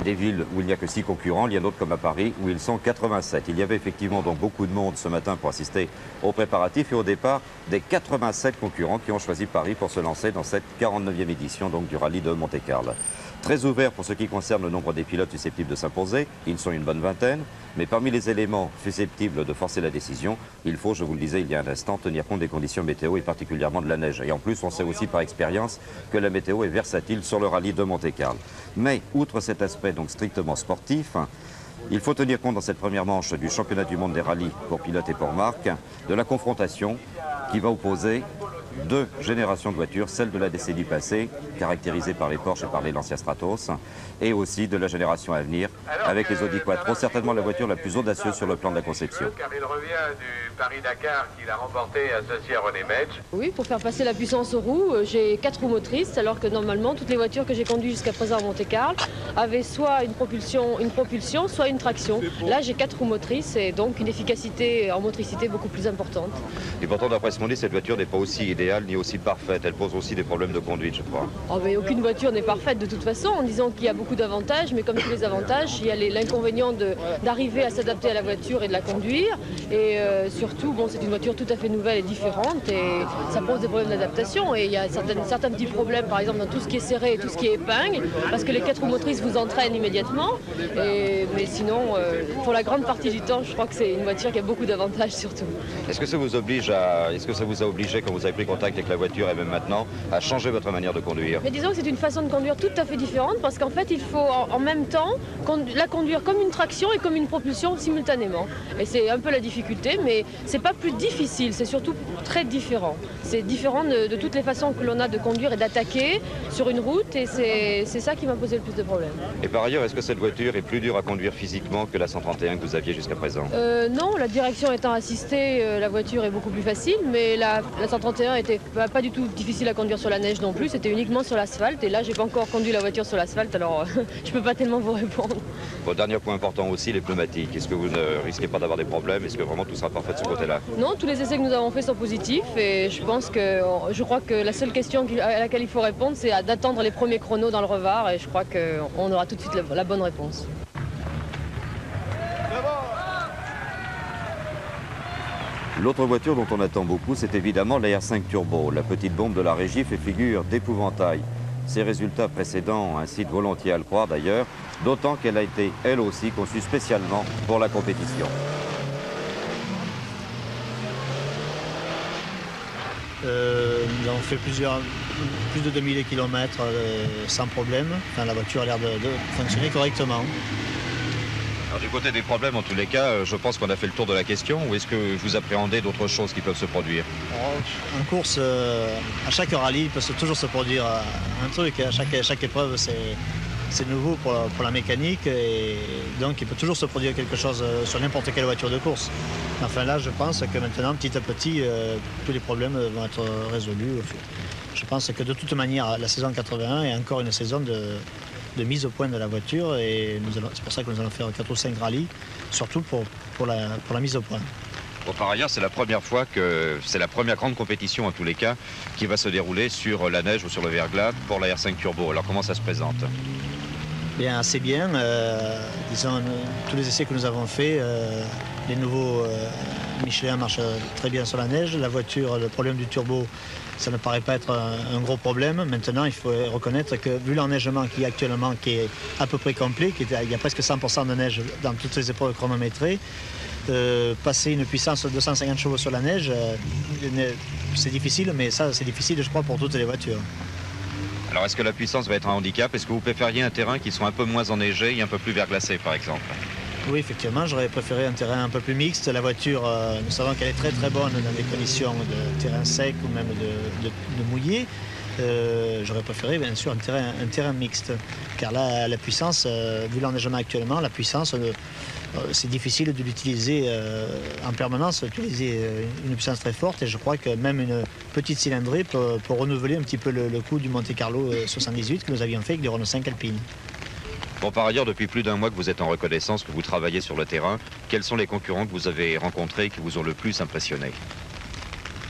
des villes où il n'y a que 6 concurrents, il y en a d'autres comme à Paris où ils sont 87. Il y avait effectivement donc beaucoup de monde ce matin pour assister aux préparatifs et au départ des 87 concurrents qui ont choisi Paris pour se lancer dans cette 49e édition donc, du rallye de Monte-Carlo. Très ouvert pour ce qui concerne le nombre des pilotes susceptibles de s'imposer, ils sont une bonne vingtaine, mais parmi les éléments susceptibles de forcer la décision, il faut, je vous le disais il y a un instant, tenir compte des conditions météo et particulièrement de la neige. Et en plus, on sait aussi par expérience que la météo est versatile sur le rallye de Monte-Carlo. Mais, outre cet aspect donc strictement sportif, il faut tenir compte dans cette première manche du championnat du monde des rallyes pour pilotes et pour marques, de la confrontation qui va opposer 2 générations de voitures, celle de la décennie passée, caractérisée par les Porsche et par les Lancia Stratos, et aussi de la génération à venir, avec les Audi Quattro, certainement la voiture la plus audacieuse sur le plan de la conception. Car il revient du Paris-Dakar qu'il a remporté associé à René Metz. Oui, pour faire passer la puissance aux roues, j'ai 4 roues motrices, alors que normalement, toutes les voitures que j'ai conduites jusqu'à présent à Monte-Carlo avaient soit une propulsion, soit une traction. Là, j'ai 4 roues motrices et donc une efficacité en motricité beaucoup plus importante. Et pourtant, d'après ce qu'on dit, cette voiture n'est pas aussi idéale ni aussi parfaite. Elle pose aussi des problèmes de conduite, je crois. Oh, mais aucune voiture n'est parfaite de toute façon, en disant qu'il y a beaucoup d'avantages, mais comme tous les avantages, il y a l'inconvénient d'arriver à s'adapter à la voiture et de la conduire. Et surtout, bon, c'est une voiture tout à fait nouvelle et différente, et ça pose des problèmes d'adaptation. Et il y a certains petits problèmes, par exemple, dans tout ce qui est serré et tout ce qui est épingle, parce que les 4 roues motrices vous entraînent immédiatement. Mais sinon, pour la grande partie du temps, je crois que c'est une voiture qui a beaucoup d'avantages surtout. Est-ce que ça vous a obligé, quand vous avez pris contact avec la voiture et même maintenant, à changer votre manière de conduire? Mais disons que c'est une façon de conduire tout à fait différente, parce qu'en fait, il faut en même temps la conduire comme une traction et comme une propulsion simultanément. Et c'est un peu la difficulté, mais c'est pas plus difficile, c'est surtout très différent. C'est différent de toutes les façons que l'on a de conduire et d'attaquer sur une route, et c'est ça qui m'a posé le plus de problèmes. Et par ailleurs, est-ce que cette voiture est plus dure à conduire physiquement que la 131 que vous aviez jusqu'à présent? Non, la direction étant assistée, la voiture est beaucoup plus facile, mais la 131 était pas du tout difficile à conduire sur la neige non plus, c'était uniquement sur l'asphalte, et là j'ai pas encore conduit la voiture sur l'asphalte, alors je peux pas tellement vous répondre. Bon, dernier point important aussi, les pneumatiques. Est-ce que vous ne risquez pas d'avoir des problèmes? Est-ce que vraiment tout sera parfait de ce côté-là? Non, tous les essais que nous avons faits sont positifs, et je crois que la seule question à laquelle il faut répondre, c'est d'attendre les premiers chronos dans le Revard, et je crois qu'on aura tout de suite la bonne réponse. L'autre voiture dont on attend beaucoup, c'est évidemment la R5 Turbo. La petite bombe de la régie fait figure d'épouvantail. Ses résultats précédents incitent volontiers à le croire d'ailleurs, d'autant qu'elle a été, elle aussi, conçue spécialement pour la compétition. Nous avons fait plus de 2000 km sans problème. Enfin, la voiture a l'air de fonctionner correctement. Alors, du côté des problèmes, en tous les cas, je pense qu'on a fait le tour de la question. Ou est-ce que vous appréhendez d'autres choses qui peuvent se produire? En course, à chaque rallye, il peut toujours se produire un truc. À chaque épreuve, c'est nouveau pour la mécanique. Et donc, il peut toujours se produire quelque chose sur n'importe quelle voiture de course. Enfin là, je pense que maintenant, petit à petit, tous les problèmes vont être résolus. Je pense que de toute manière, la saison 81 est encore une saison de mise au point de la voiture, et c'est pour ça que nous allons faire 4 ou 5 rallyes, surtout pour la mise au point. Bon, par ailleurs, c'est la première fois que c'est la première grande compétition en tous les cas qui va se dérouler sur la neige ou sur le verglas pour la R5 Turbo. Alors comment ça se présente? Bien, assez bien. Disons, tous les essais que nous avons faits, les nouveaux Michelin marchent très bien sur la neige. La voiture, le problème du turbo, ça ne paraît pas être un gros problème. Maintenant, il faut reconnaître que, vu l'enneigement qui est actuellement, qui est à peu près complet, il y a presque 100% de neige dans toutes les épreuves chronométrées, passer une puissance de 250 chevaux sur la neige, c'est difficile, mais ça, c'est difficile, je crois, pour toutes les voitures. Alors, est-ce que la puissance va être un handicap? Est-ce que vous préfériez un terrain qui soit un peu moins enneigé et un peu plus verglacé, par exemple? Oui, effectivement, j'aurais préféré un terrain un peu plus mixte. La voiture, nous savons qu'elle est très très bonne dans des conditions de terrain sec ou même de mouillé. J'aurais préféré bien sûr un terrain mixte, car là, la puissance, vu l'enneigement actuellement, la puissance, c'est difficile de l'utiliser en permanence, utiliser une puissance très forte, et je crois que même une petite cylindrée peut renouveler un petit peu le coup du Monte Carlo 78 que nous avions fait avec les Renault 5 Alpine. Bon, par ailleurs, depuis plus d'un mois que vous êtes en reconnaissance, que vous travaillez sur le terrain, quels sont les concurrents que vous avez rencontrés qui vous ont le plus impressionné?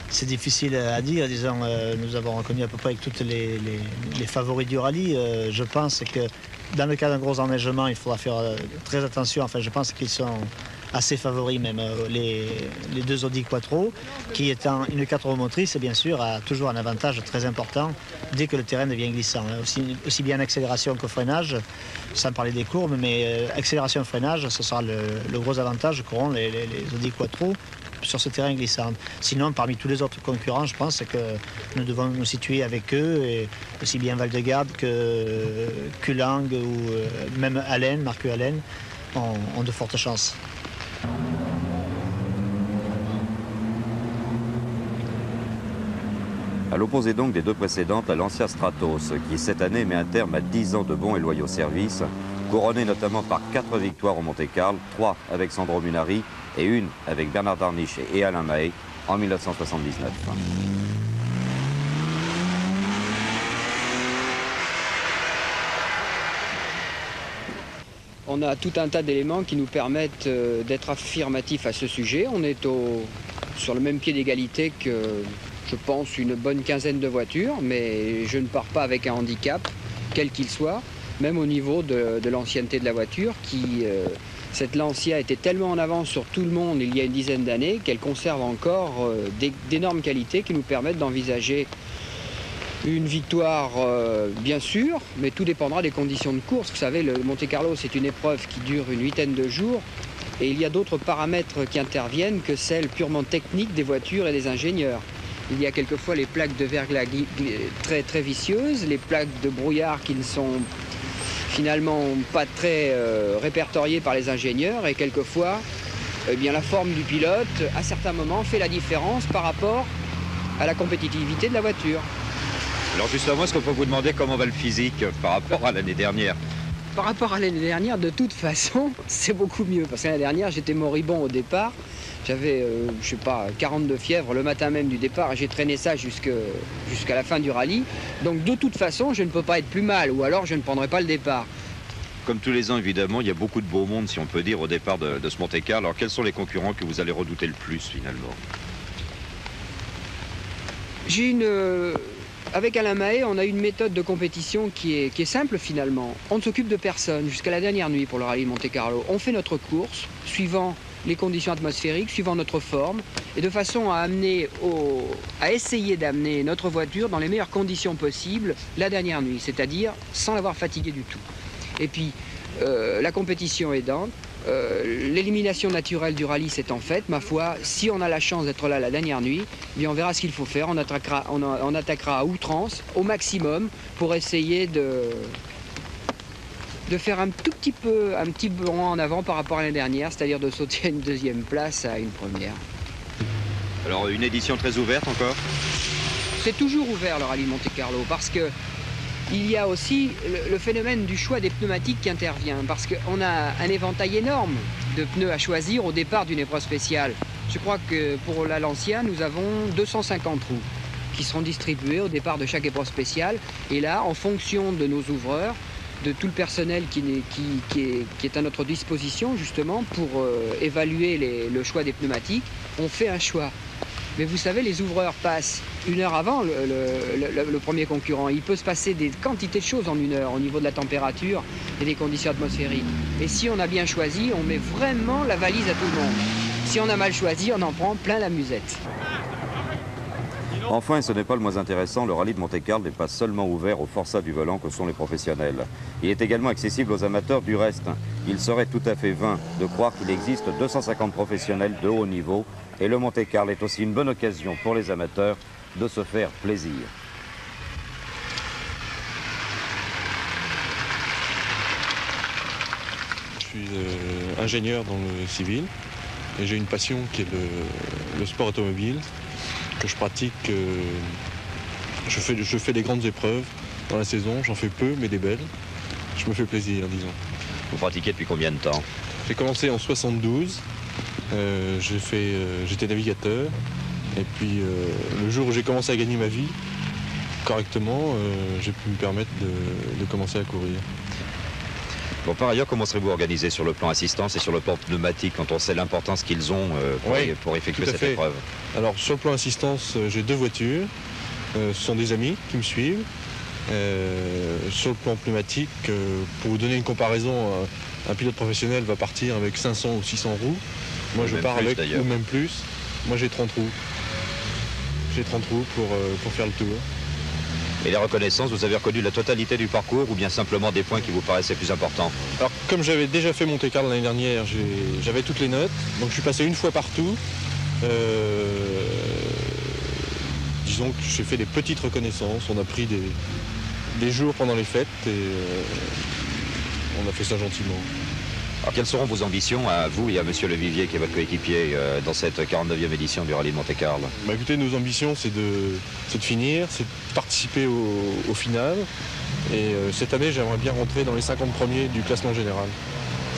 C'est difficile à dire, disons, nous avons reconnu à peu près avec toutes les favoris du rallye. Je pense que dans le cas d'un gros enneigement, il faudra faire très attention. Enfin, je pense qu'ils sont assez favoris même, les deux Audi Quattro, qui étant une 4 roues motrices, bien sûr, a toujours un avantage très important dès que le terrain devient glissant. Aussi bien en accélération qu'au freinage, sans parler des courbes, mais accélération et freinage, ce sera le gros avantage qu'auront les Audi Quattro sur ce terrain glissant. Sinon, parmi tous les autres concurrents, je pense que nous devons nous situer avec eux, et aussi bien Val-de-Garde que Kulang ou même Allen, Marco Allen, ont de fortes chances. À l'opposé donc des deux précédentes, la Lancia Stratos, qui cette année met un terme à 10 ans de bons et loyaux services, couronné notamment par 4 victoires au Monte-Carlo, 3 avec Sandro Munari et 1 avec Bernard Darniche et Alain Mahé en 1979. On a tout un tas d'éléments qui nous permettent d'être affirmatifs à ce sujet. On est sur le même pied d'égalité que, je pense, une bonne quinzaine de voitures, mais je ne pars pas avec un handicap, quel qu'il soit, même au niveau de l'ancienneté de la voiture, cette Lancia était tellement en avance sur tout le monde il y a une dizaine d'années qu'elle conserve encore d'énormes qualités qui nous permettent d'envisager une victoire, bien sûr, mais tout dépendra des conditions de course. Vous savez, le Monte-Carlo, c'est une épreuve qui dure une huitaine de jours, et il y a d'autres paramètres qui interviennent que celles purement techniques des voitures et des ingénieurs. Il y a quelquefois les plaques de verglas très, très vicieuses, les plaques de brouillard qui ne sont finalement pas très répertoriées par les ingénieurs, et quelquefois, eh bien, la forme du pilote, à certains moments, fait la différence par rapport à la compétitivité de la voiture. Alors justement, est-ce qu'on peut vous demander comment va le physique par rapport à l'année dernière? Par rapport à l'année dernière, de toute façon, c'est beaucoup mieux. Parce que l'année dernière, j'étais moribond au départ. J'avais, je sais pas, 42 fièvres le matin même du départ, et j'ai traîné ça jusqu'à la fin du rallye. Donc de toute façon, je ne peux pas être plus mal, ou alors je ne prendrai pas le départ. Comme tous les ans, évidemment, il y a beaucoup de beau monde, si on peut dire, au départ de ce Monte-Carlo. Alors quels sont les concurrents que vous allez redouter le plus, finalement? Avec Alain Mahé, on a une méthode de compétition qui est simple finalement. On ne s'occupe de personne jusqu'à la dernière nuit pour le rallye de Monte-Carlo. On fait notre course suivant les conditions atmosphériques, suivant notre forme, et de façon à essayer d'amener notre voiture dans les meilleures conditions possibles la dernière nuit, c'est-à-dire sans l'avoir fatiguée du tout. Et puis, la compétition aidante, l'élimination naturelle du rallye s'étant faite, ma foi, si on a la chance d'être là la dernière nuit, eh bien on verra ce qu'il faut faire. On attaquera à outrance, au maximum, pour essayer de faire un petit bond en avant par rapport à l'année dernière, c'est-à-dire de sauter à une deuxième place à une première. Alors une édition très ouverte encore? C'est toujours ouvert le rallye Monte-Carlo, parce que il y a aussi le phénomène du choix des pneumatiques qui intervient, parce qu'on a un éventail énorme de pneus à choisir au départ d'une épreuve spéciale. Je crois que pour la Lancia, nous avons 250 roues qui seront distribuées au départ de chaque épreuve spéciale. Et là, en fonction de nos ouvreurs, de tout le personnel qui est à notre disposition justement pour évaluer le choix des pneumatiques, on fait un choix. Mais vous savez, les ouvreurs passent 1 heure avant le premier concurrent. Il peut se passer des quantités de choses en 1 heure au niveau de la température et des conditions atmosphériques. Et si on a bien choisi, on met vraiment la valise à tout le monde. Si on a mal choisi, on en prend plein la musette. Enfin, et ce n'est pas le moins intéressant, le rallye de Monte-Carlo n'est pas seulement ouvert aux forçats du volant que sont les professionnels. Il est également accessible aux amateurs du reste. Il serait tout à fait vain de croire qu'il existe 250 professionnels de haut niveau, et le Monte-Carlo est aussi une bonne occasion pour les amateurs de se faire plaisir. Je suis ingénieur dans le civil et j'ai une passion qui est le sport automobile que je pratique. Je fais des grandes épreuves dans la saison, j'en fais peu mais des belles. Je me fais plaisir, disons. Vous pratiquez depuis combien de temps? J'ai commencé en 72, j'étais navigateur et puis le jour où j'ai commencé à gagner ma vie correctement, j'ai pu me permettre de commencer à courir. Bon, par ailleurs, comment serez-vous organisé sur le plan assistance et sur le plan pneumatique quand on sait l'importance qu'ils ont pour effectuer cette épreuve? Alors sur le plan assistance, j'ai 2 voitures, ce sont des amis qui me suivent Sur le plan pneumatique, pour vous donner une comparaison, un pilote professionnel va partir avec 500 ou 600 roues. Moi, je pars avec, ou même plus. Moi, j'ai 30 roues. J'ai 30 roues pour faire le tour. Et les reconnaissances, vous avez reconnu la totalité du parcours ou bien simplement des points qui vous paraissaient plus importants? Alors, comme j'avais déjà fait Monte-Carlo l'année dernière, j'avais toutes les notes. Donc, je suis passé une fois partout. Disons que j'ai fait des petites reconnaissances. On a pris des jours pendant les fêtes et on a fait ça gentiment. Alors, quelles seront vos ambitions à vous et à Monsieur Le Vivier, qui est votre coéquipier, dans cette 49e édition du rallye de Monte-Carlo? Bah, écoutez, nos ambitions, c'est de finir, c'est de participer au final. Et cette année, j'aimerais bien rentrer dans les 50 premiers du classement général,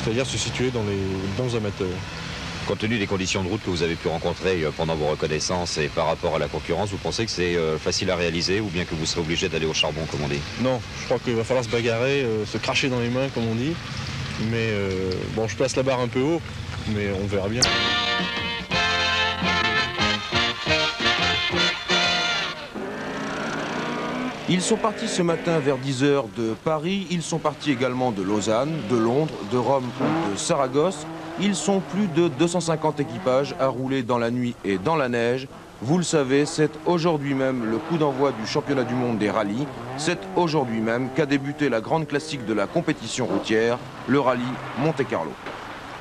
c'est-à-dire se situer dans les bons amateurs. Compte tenu des conditions de route que vous avez pu rencontrer pendant vos reconnaissances et par rapport à la concurrence, vous pensez que c'est facile à réaliser ou bien que vous serez obligé d'aller au charbon, comme on dit? Non, je crois qu'il va falloir se bagarrer, se cracher dans les mains, comme on dit. Mais bon, je place la barre un peu haut, mais on verra bien. Ils sont partis ce matin vers 10 h de Paris. Ils sont partis également de Lausanne, de Londres, de Rome ou de Saragosse. Ils sont plus de 250 équipages à rouler dans la nuit et dans la neige. Vous le savez, c'est aujourd'hui même le coup d'envoi du championnat du monde des rallyes. C'est aujourd'hui même qu'a débuté la grande classique de la compétition routière, le rallye Monte-Carlo.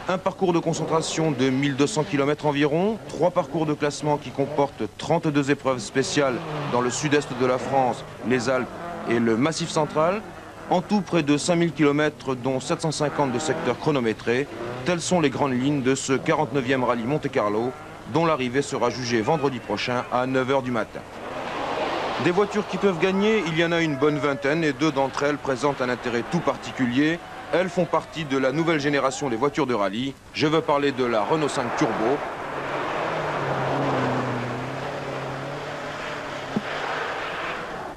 Un parcours de concentration de 1200 km environ, 3 parcours de classement qui comportent 32 épreuves spéciales dans le sud-est de la France, les Alpes et le Massif central. En tout, près de 5000 km, dont 750 de secteurs chronométrés. Telles sont les grandes lignes de ce 49e rallye Monte-Carlo, dont l'arrivée sera jugée vendredi prochain à 9 h du matin. Des voitures qui peuvent gagner, il y en a une bonne vingtaine et 2 d'entre elles présentent un intérêt tout particulier. Elles font partie de la nouvelle génération des voitures de rallye. Je veux parler de la Renault 5 Turbo,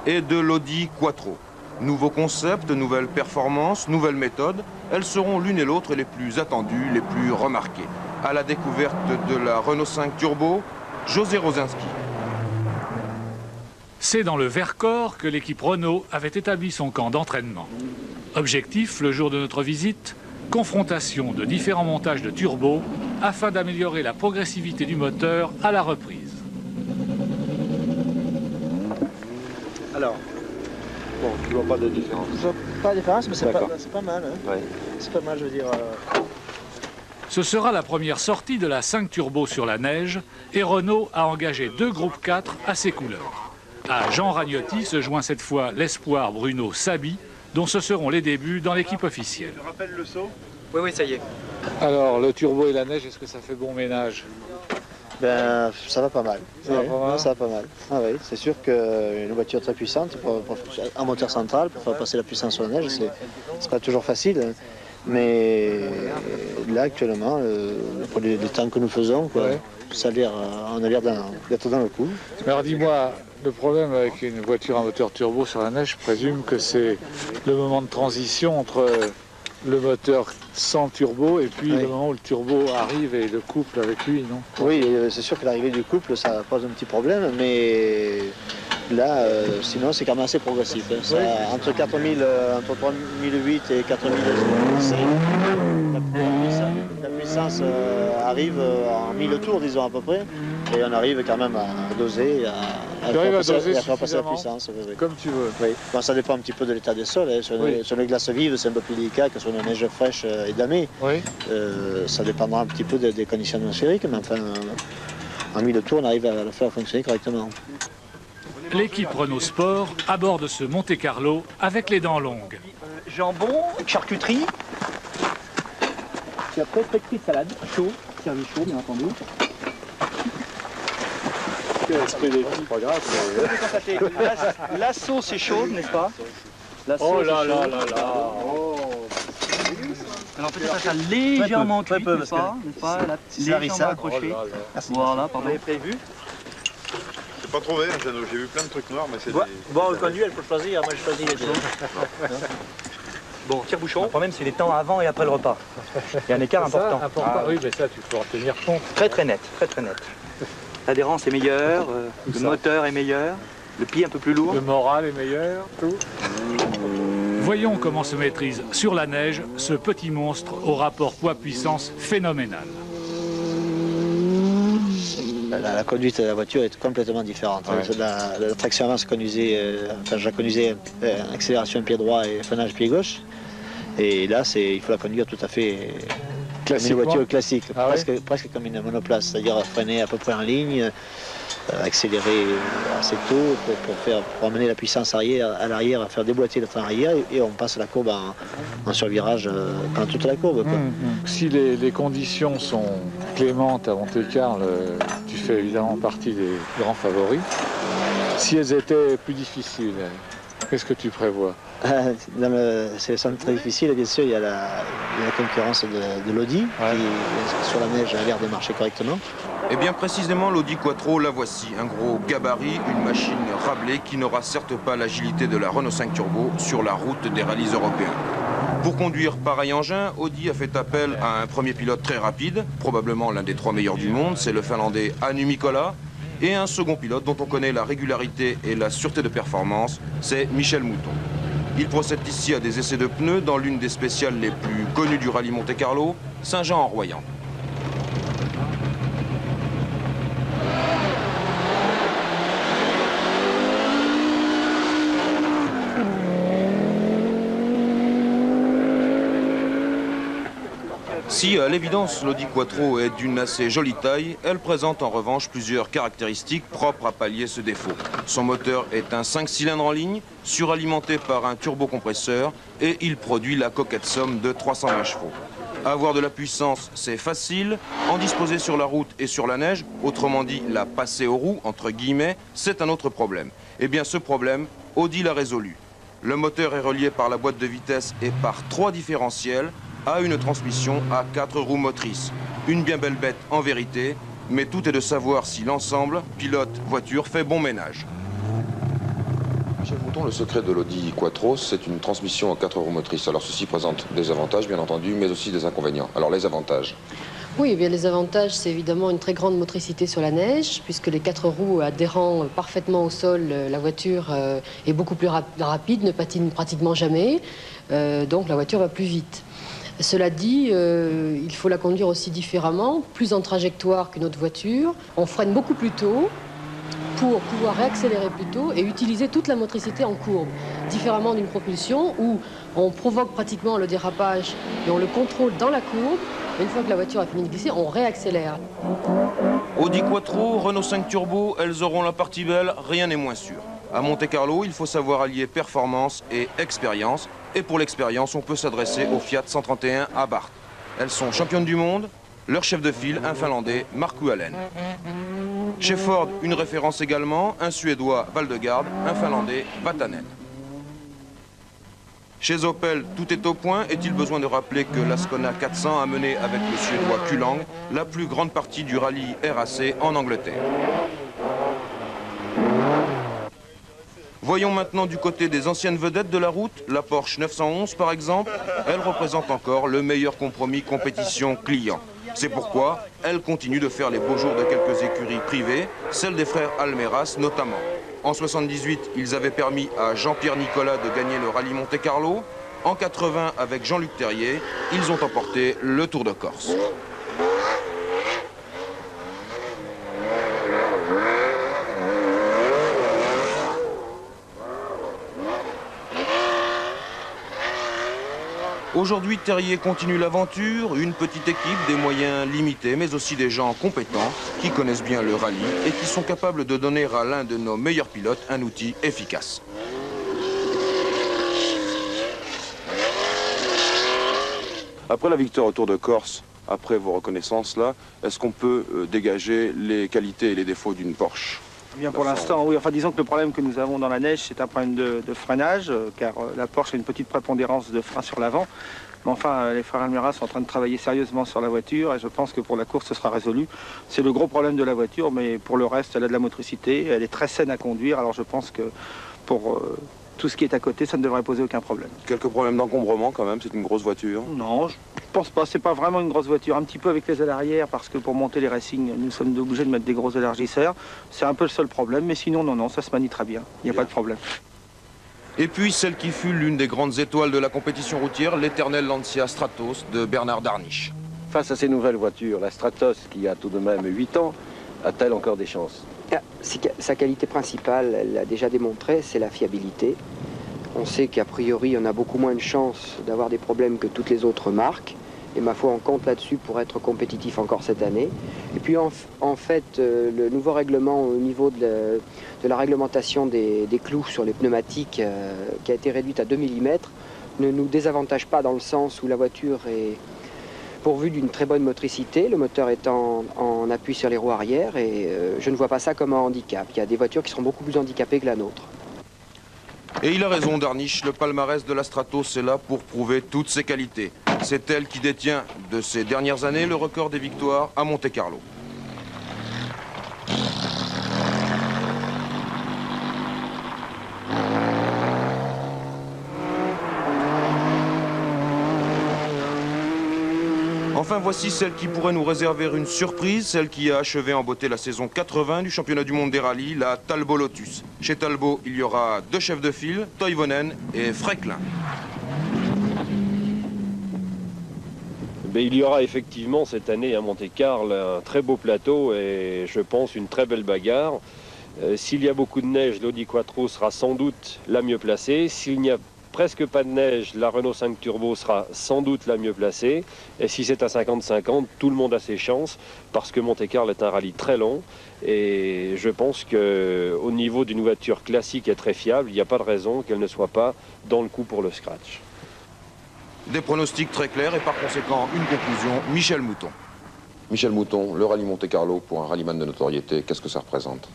et de l'Audi Quattro. Nouveau concept, nouvelles performances, nouvelles méthodes, elles seront l'une et l'autre les plus attendues, les plus remarquées. À la découverte de la Renault 5 Turbo, José Rosinski. C'est dans le Vercors que l'équipe Renault avait établi son camp d'entraînement. Objectif, le jour de notre visite, confrontation de différents montages de turbos afin d'améliorer la progressivité du moteur à la reprise. Alors, bon, tu vois pas de différence? Je vois pas de différence, mais c'est pas mal. Hein. Ouais. C'est pas mal, je veux dire. Ce sera la première sortie de la 5 Turbo sur la neige et Renault a engagé 2 groupes 4 à ses couleurs. À Jean Ragnotti se joint cette fois l'espoir Bruno Sabi, dont ce seront les débuts dans l'équipe officielle. Tu rappelles le saut? Oui, ça y est. Alors, le turbo et la neige, est-ce que ça fait bon ménage? Ben, ça va pas mal. Ça va pas mal. Ça va pas mal. Ah oui, c'est sûr qu'une voiture très puissante, un moteur central, pour faire passer la puissance sur la neige, c'est pas toujours facile. Hein. Mais là, actuellement, pour les temps que nous faisons, quoi, ouais. On a l'air d'être dans le coup. Alors dis-moi, le problème avec une voiture à moteur turbo sur la neige, je présume que c'est le moment de transition entre le moteur sans turbo et puis le moment où le turbo arrive et le couple avec lui, non? Oui, c'est sûr que l'arrivée du couple, ça pose un petit problème, mais là, sinon, c'est quand même assez progressif. Hein. Ça, entre 3008 et 4005, la puissance arrive en 1000 tours, disons à peu près, et on arrive quand même à doser, à faire passer la puissance. Oui. Comme tu veux. Oui. Bon, ça dépend un petit peu de l'état des sols. Hein. Sur les glaces vives, c'est un peu plus délicat que sur les neiges fraîches et damées. Oui. Ça dépendra un petit peu des conditions atmosphériques, mais enfin, en 1000 tours, on arrive à la faire fonctionner correctement. L'équipe Renault Sport aborde ce Monte-Carlo avec les dents longues. Jambon, charcuterie. Puis après, petit de salade, chaud, servi chaud, bien entendu. Pas grave, La sauce est chaude, n'est-ce pas? Oh là là là là. Alors peut-être ça légèrement cuit, n'est-ce pas? Légèrement accroché. Voilà, pardon. Vous avez prévu? J'ai pas trouvé, j'ai vu plein de trucs noirs, mais c'est Bon, le conduit, elle peut choisir, moi je choisis les deux. Bon, tire-bouchon. Le problème, c'est les temps avant et après le repas. Il y a un écart important. Oui, mais ça, tu peux en tenir compte. Très très net, très très net. L'adhérence est meilleure, le moteur est meilleur. Le pied un peu plus lourd. Le moral est meilleur, tout. Voyons comment se maîtrise sur la neige ce petit monstre au rapport poids-puissance phénoménal. La conduite de la voiture est complètement différente. Ouais. La traction avant, je la conduisais accélération pied droit et freinage pied gauche. Et là, il faut la conduire tout à fait comme une voiture classique, presque comme une monoplace, c'est-à-dire freiner à peu près en ligne, accélérer assez tôt pour amener la puissance arrière à l'arrière, faire déboîter le train arrière et on passe la courbe en survirage pendant toute la courbe. Quoi. Si les conditions sont clémentes à Monte-Carlo, tu fais évidemment partie des grands favoris. Si elles étaient plus difficiles, qu'est-ce que tu prévois? Dans le sélection très difficile, bien sûr, il y a la concurrence de l'Audi, qui sur la neige a l'air de marcher correctement. Et bien précisément, l'Audi Quattro, la voici. Un gros gabarit, une machine rablée qui n'aura certes pas l'agilité de la Renault 5 Turbo sur la route des rallyes européens. Pour conduire pareil engin, Audi a fait appel à un premier pilote très rapide, probablement l'un des 3 meilleurs du monde, c'est le Finlandais Anu Mikkola, et un second pilote dont on connaît la régularité et la sûreté de performance, c'est Michel Mouton. Il procède ici à des essais de pneus dans l'une des spéciales les plus connues du rallye Monte-Carlo, Saint-Jean-en-Royans. Si à l'évidence l'Audi Quattro est d'une assez jolie taille, elle présente en revanche plusieurs caractéristiques propres à pallier ce défaut. Son moteur est un 5 cylindres en ligne, suralimenté par un turbocompresseur et il produit la coquette somme de 320 chevaux. Avoir de la puissance, c'est facile. En disposer sur la route et sur la neige, autrement dit la passer aux roues, entre guillemets, c'est un autre problème. Eh bien ce problème, Audi l'a résolu. Le moteur est relié par la boîte de vitesse et par 3 différentiels à une transmission à 4 roues motrices. Une bien belle bête en vérité, mais tout est de savoir si l'ensemble, pilote, voiture, fait bon ménage. Michel Mouton, le secret de l'Audi Quattro, c'est une transmission à 4 roues motrices. Alors ceci présente des avantages, bien entendu, mais aussi des inconvénients. Alors les avantages? Oui, eh bien, les avantages, c'est évidemment une très grande motricité sur la neige, puisque les 4 roues adhérant parfaitement au sol, la voiture est beaucoup plus rapide, ne patine pratiquement jamais, donc la voiture va plus vite. Cela dit, il faut la conduire aussi différemment, plus en trajectoire qu'une autre voiture. On freine beaucoup plus tôt pour pouvoir réaccélérer plus tôt et utiliser toute la motricité en courbe. Différemment d'une propulsion où on provoque pratiquement le dérapage et on le contrôle dans la courbe. Une fois que la voiture a fini de glisser, on réaccélère. Audi Quattro, Renault 5 Turbo, elles auront la partie belle, rien n'est moins sûr. À Monte-Carlo, il faut savoir allier performance et expérience. Et pour l'expérience, on peut s'adresser au Fiat 131 Abarth. Elles sont championnes du monde, leur chef de file, un Finlandais, Markku Alén. Chez Ford, une référence également, un Suédois, Valdegarde, un Finlandais, Vatanen. Chez Opel, tout est au point. Est-il besoin de rappeler que l'Ascona 400 a mené avec le Suédois Kulang la plus grande partie du rallye RAC en Angleterre. Voyons maintenant du côté des anciennes vedettes de la route, la Porsche 911 par exemple. Elle représente encore le meilleur compromis compétition-client. C'est pourquoi elle continue de faire les beaux jours de quelques écuries privées, celles des frères Almeras notamment. En 78, ils avaient permis à Jean-Pierre Nicolas de gagner le rallye Monte-Carlo. En 80, avec Jean-Luc Terrier, ils ont emporté le Tour de Corse. Aujourd'hui, Terrier continue l'aventure, une petite équipe, des moyens limités, mais aussi des gens compétents qui connaissent bien le rallye et qui sont capables de donner à l'un de nos meilleurs pilotes un outil efficace. Après la victoire au Tour de Corse, après vos reconnaissances là, est-ce qu'on peut dégager les qualités et les défauts d'une Porsche? Bien pour l'instant, oui. Enfin, disons que le problème que nous avons dans la neige, c'est un problème de freinage, car la Porsche a une petite prépondérance de frein sur l'avant. Mais enfin, les frères Almeras sont en train de travailler sérieusement sur la voiture et je pense que pour la course, ce sera résolu. C'est le gros problème de la voiture, mais pour le reste, elle a de la motricité, elle est très saine à conduire. Alors je pense que pour tout ce qui est à côté, ça ne devrait poser aucun problème. Quelques problèmes d'encombrement quand même, c'est une grosse voiture? Non, pense pas, c'est pas vraiment une grosse voiture. Un petit peu avec les ailes arrière, parce que pour monter les racing, nous sommes obligés de mettre des gros élargisseurs. C'est un peu le seul problème, mais sinon, non, ça se manie très bien. Il n'y a pas de problème. Et puis celle qui fut l'une des grandes étoiles de la compétition routière, l'éternelle Lancia Stratos de Bernard Darniche. Face à ces nouvelles voitures, la Stratos, qui a tout de même 8 ans, a-t-elle encore des chances? Sa qualité principale, elle l'a déjà démontré, c'est la fiabilité. On sait qu'a priori, on a beaucoup moins de chances d'avoir des problèmes que toutes les autres marques. Et ma foi, on compte là-dessus pour être compétitif encore cette année. Et puis en fait, le nouveau règlement au niveau de la réglementation des clous sur les pneumatiques, qui a été réduite à 2 mm, ne nous désavantage pas dans le sens où la voiture est pourvue d'une très bonne motricité, le moteur étant en appui sur les roues arrière, et je ne vois pas ça comme un handicap. Il y a des voitures qui sont beaucoup plus handicapées que la nôtre. Et il a raison, Darniche, le palmarès de la Stratos est là pour prouver toutes ses qualités. C'est elle qui détient, de ces dernières années, le record des victoires à Monte-Carlo. Enfin, voici celle qui pourrait nous réserver une surprise, celle qui a achevé en beauté la saison 80 du championnat du monde des rallyes, la Talbot Lotus. Chez Talbot, il y aura 2 chefs de file, Toivonen et Frecklin. Il y aura effectivement cette année à Monte-Carlo un très beau plateau et je pense une très belle bagarre. S'il y a beaucoup de neige, l'Audi Quattro sera sans doute la mieux placée. S'il n'y a presque pas de neige, la Renault 5 Turbo sera sans doute la mieux placée. Et si c'est à 50-50, tout le monde a ses chances parce que Monte-Carlo est un rallye très long. Et je pense qu'au niveau d'une voiture classique et très fiable, il n'y a pas de raison qu'elle ne soit pas dans le coup pour le scratch. Des pronostics très clairs et par conséquent une conclusion, Michel Mouton. Michel Mouton, le rallye Monte-Carlo pour un rallyman de notoriété, qu'est-ce que ça représente?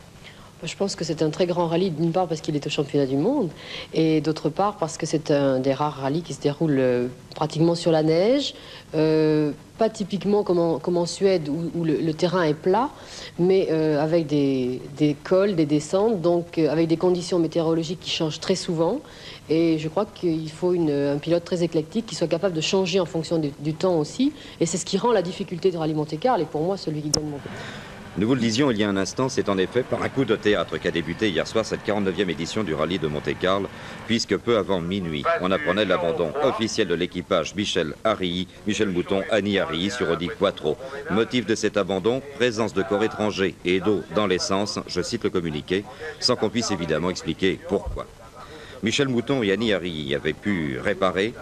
Je pense que c'est un très grand rallye, d'une part parce qu'il est au championnat du monde, et d'autre part parce que c'est un des rares rallyes qui se déroule pratiquement sur la neige, pas typiquement comme en Suède où le terrain est plat, mais avec des cols, des descentes, donc avec des conditions météorologiques qui changent très souvent. Et je crois qu'il faut un pilote très éclectique qui soit capable de changer en fonction du temps aussi, et c'est ce qui rend la difficulté du rallye Monte-Carlo, et pour moi celui qui gagne Monte-Carlo. Nous vous le disions il y a un instant, c'est en effet par un coup de théâtre qu'a débuté hier soir cette 49e édition du rallye de Monte-Carlo, puisque peu avant minuit, on apprenait l'abandon officiel de l'équipage Michel Mouton, Annie Arrii sur Audi Quattro. Motif de cet abandon, présence de corps étrangers et d'eau dans l'essence, je cite le communiqué, sans qu'on puisse évidemment expliquer pourquoi. Michel Mouton et Annie Arrii avaient pu réparer,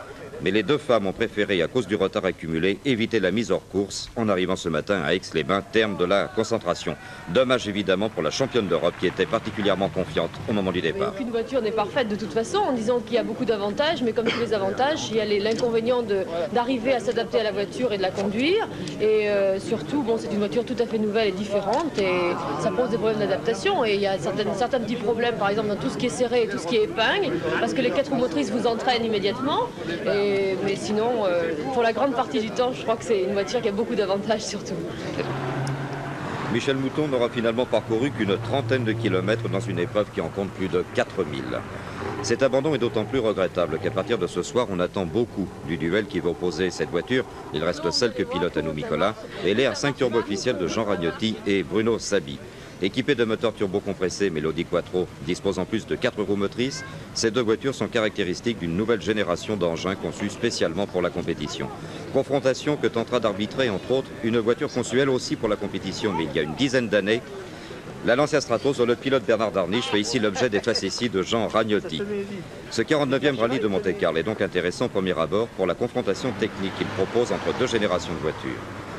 mais les 2 femmes ont préféré, à cause du retard accumulé, éviter la mise hors course en arrivant ce matin à Aix-les-Bains, terme de la concentration. Dommage évidemment pour la championne d'Europe qui était particulièrement confiante au moment du départ. Aucune voiture n'est parfaite de toute façon, en disant qu'il y a beaucoup d'avantages, mais comme tous les avantages, il y a l'inconvénient d'arriver à s'adapter à la voiture et de la conduire. Et surtout, c'est une voiture tout à fait nouvelle et différente, et ça pose des problèmes d'adaptation. Et il y a certains petits problèmes, par exemple, dans tout ce qui est serré et tout ce qui est épingle, parce que les 4 roues motrices vous entraînent immédiatement. Mais sinon, pour la grande partie du temps, je crois que c'est une voiture qui a beaucoup d'avantages surtout. Michel Mouton n'aura finalement parcouru qu'une trentaine de kilomètres dans une épreuve qui en compte plus de 4000. Cet abandon est d'autant plus regrettable qu'à partir de ce soir, on attend beaucoup du duel qui va opposer cette voiture. Il reste celle que pilote Anou Nicolas et l'air 5 turbo officiel de Jean Ragnotti et Bruno Sabi. Équipées de moteurs turbo-compressés, mais l'Audi Quattro dispose en plus de 4 roues motrices, ces 2 voitures sont caractéristiques d'une nouvelle génération d'engins conçus spécialement pour la compétition. Confrontation que tentera d'arbitrer, entre autres, une voiture conçue elle aussi pour la compétition, mais il y a une dizaine d'années, la Lancia Stratos, dont le pilote Bernard Darniche fait ici l'objet des facéties de Jean Ragnotti. Ce 49e rallye de Monte-Carlo est donc intéressant au premier abord pour la confrontation technique qu'il propose entre 2 générations de voitures.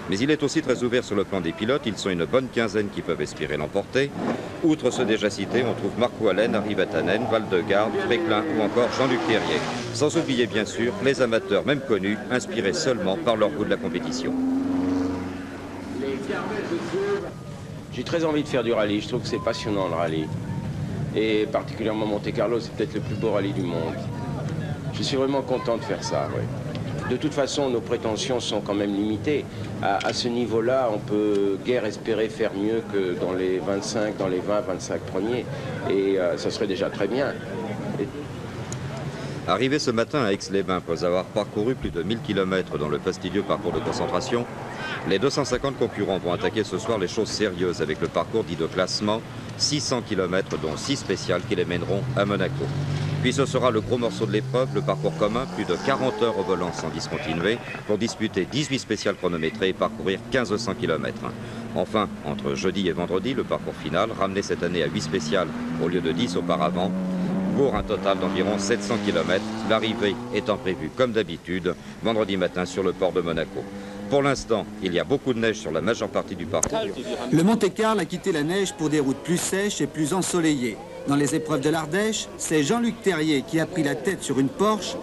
Mais il est aussi très ouvert sur le plan des pilotes. Ils sont une bonne quinzaine qui peuvent espérer l'emporter. Outre ceux déjà cités, on trouve Marco Allen, Harry Vatanen, Valdegarde, Frecklin ou encore Jean-Luc Terrier. Sans oublier bien sûr les amateurs, même connus, inspirés seulement par leur goût de la compétition. J'ai très envie de faire du rallye. Je trouve que c'est passionnant le rallye. Et particulièrement Monte-Carlo, c'est peut-être le plus beau rallye du monde. Je suis vraiment content de faire ça, oui. De toute façon, nos prétentions sont quand même limitées. À ce niveau-là, on peut guère espérer faire mieux que dans les 25, dans les 20, 25 premiers. Et ça serait déjà très bien. Arrivé ce matin à Aix-les-Bains, après avoir parcouru plus de 1000 km dans le fastidieux parcours de concentration, les 250 concurrents vont attaquer ce soir les choses sérieuses avec le parcours dit de classement, 600 km dont 6 spéciales qui les mèneront à Monaco. Puis ce sera le gros morceau de l'épreuve, le parcours commun, plus de 40 heures au volant sans discontinuer, pour disputer 18 spéciales chronométrées et parcourir 1500 km. Enfin, entre jeudi et vendredi, le parcours final, ramené cette année à 8 spéciales au lieu de 10 auparavant, pour un total d'environ 700 km, l'arrivée étant prévue comme d'habitude vendredi matin sur le port de Monaco. Pour l'instant, il y a beaucoup de neige sur la majeure partie du parcours. Le Monte-Carlo a quitté la neige pour des routes plus sèches et plus ensoleillées. Dans les épreuves de l'Ardèche, c'est Jean-Luc Terrier qui a pris la tête sur une Porsche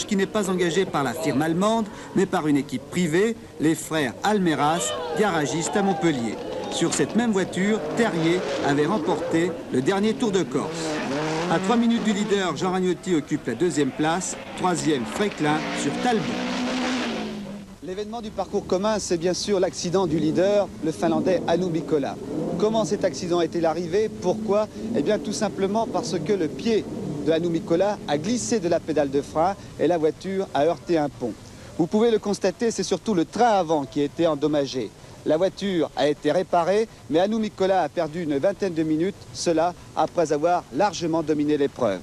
qui n'est pas engagée par la firme allemande, mais par une équipe privée, les frères Almeras, garagistes à Montpellier. Sur cette même voiture, Terrier avait remporté le dernier Tour de Corse. À 3 minutes du leader, Jean Ragnotti occupe la 2e place, 3e Fréclin sur Talbot. L'événement du parcours commun, c'est bien sûr l'accident du leader, le Finlandais Hannu Mikkola. Comment cet accident est-il arrivé? Pourquoi? Eh bien tout simplement parce que le pied de Hannu Mikkola a glissé de la pédale de frein et la voiture a heurté un pont. Vous pouvez le constater, c'est surtout le train avant qui a été endommagé. La voiture a été réparée, mais Hannu Mikkola a perdu une vingtaine de minutes, cela après avoir largement dominé l'épreuve.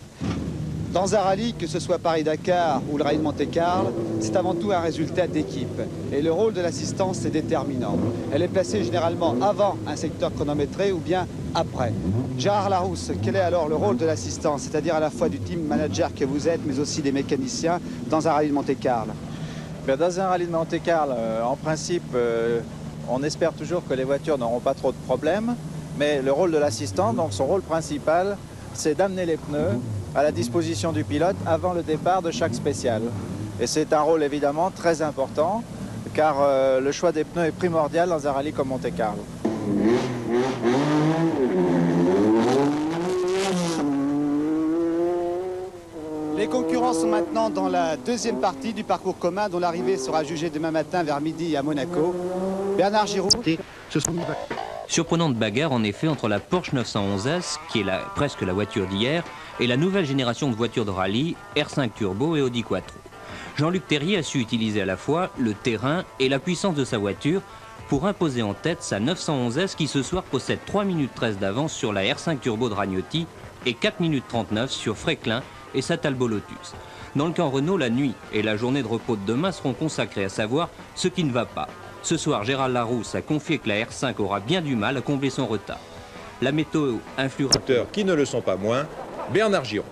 Dans un rallye, que ce soit Paris-Dakar ou le rallye de Monte-Carlo, c'est avant tout un résultat d'équipe. Et le rôle de l'assistance est déterminant. Elle est placée généralement avant un secteur chronométré ou bien après. Gérard Larousse, quel est alors le rôle de l'assistance, c'est-à-dire à la fois du team manager que vous êtes, mais aussi des mécaniciens dans un rallye de Monte-Carlo? Dans un rallye de Monte-Carlo, en principe, on espère toujours que les voitures n'auront pas trop de problèmes, mais le rôle de l'assistant, donc son rôle principal, c'est d'amener les pneus à la disposition du pilote avant le départ de chaque spéciale. Et c'est un rôle évidemment très important, car le choix des pneus est primordial dans un rallye comme Monte-Carlo. Les concurrents sont maintenant dans la 2e partie du parcours commun dont l'arrivée sera jugée demain matin vers midi à Monaco. Bernard Giraud. Surprenante bagarre en effet entre la Porsche 911S, qui est presque la voiture d'hier, et la nouvelle génération de voitures de rallye, R5 Turbo et Audi Quattro. Jean-Luc Terrier a su utiliser à la fois le terrain et la puissance de sa voiture pour imposer en tête sa 911S qui ce soir possède 3 minutes 13 d'avance sur la R5 Turbo de Ragnotti et 4 minutes 39 sur Fréclin et sa Talbot Lotus. Dans le camp Renault, la nuit et la journée de repos de demain seront consacrées à savoir ce qui ne va pas. Ce soir, Gérald Larousse a confié que la R5 aura bien du mal à combler son retard. La météo influera... Qui ne le sont pas moins, Bernard Giraud.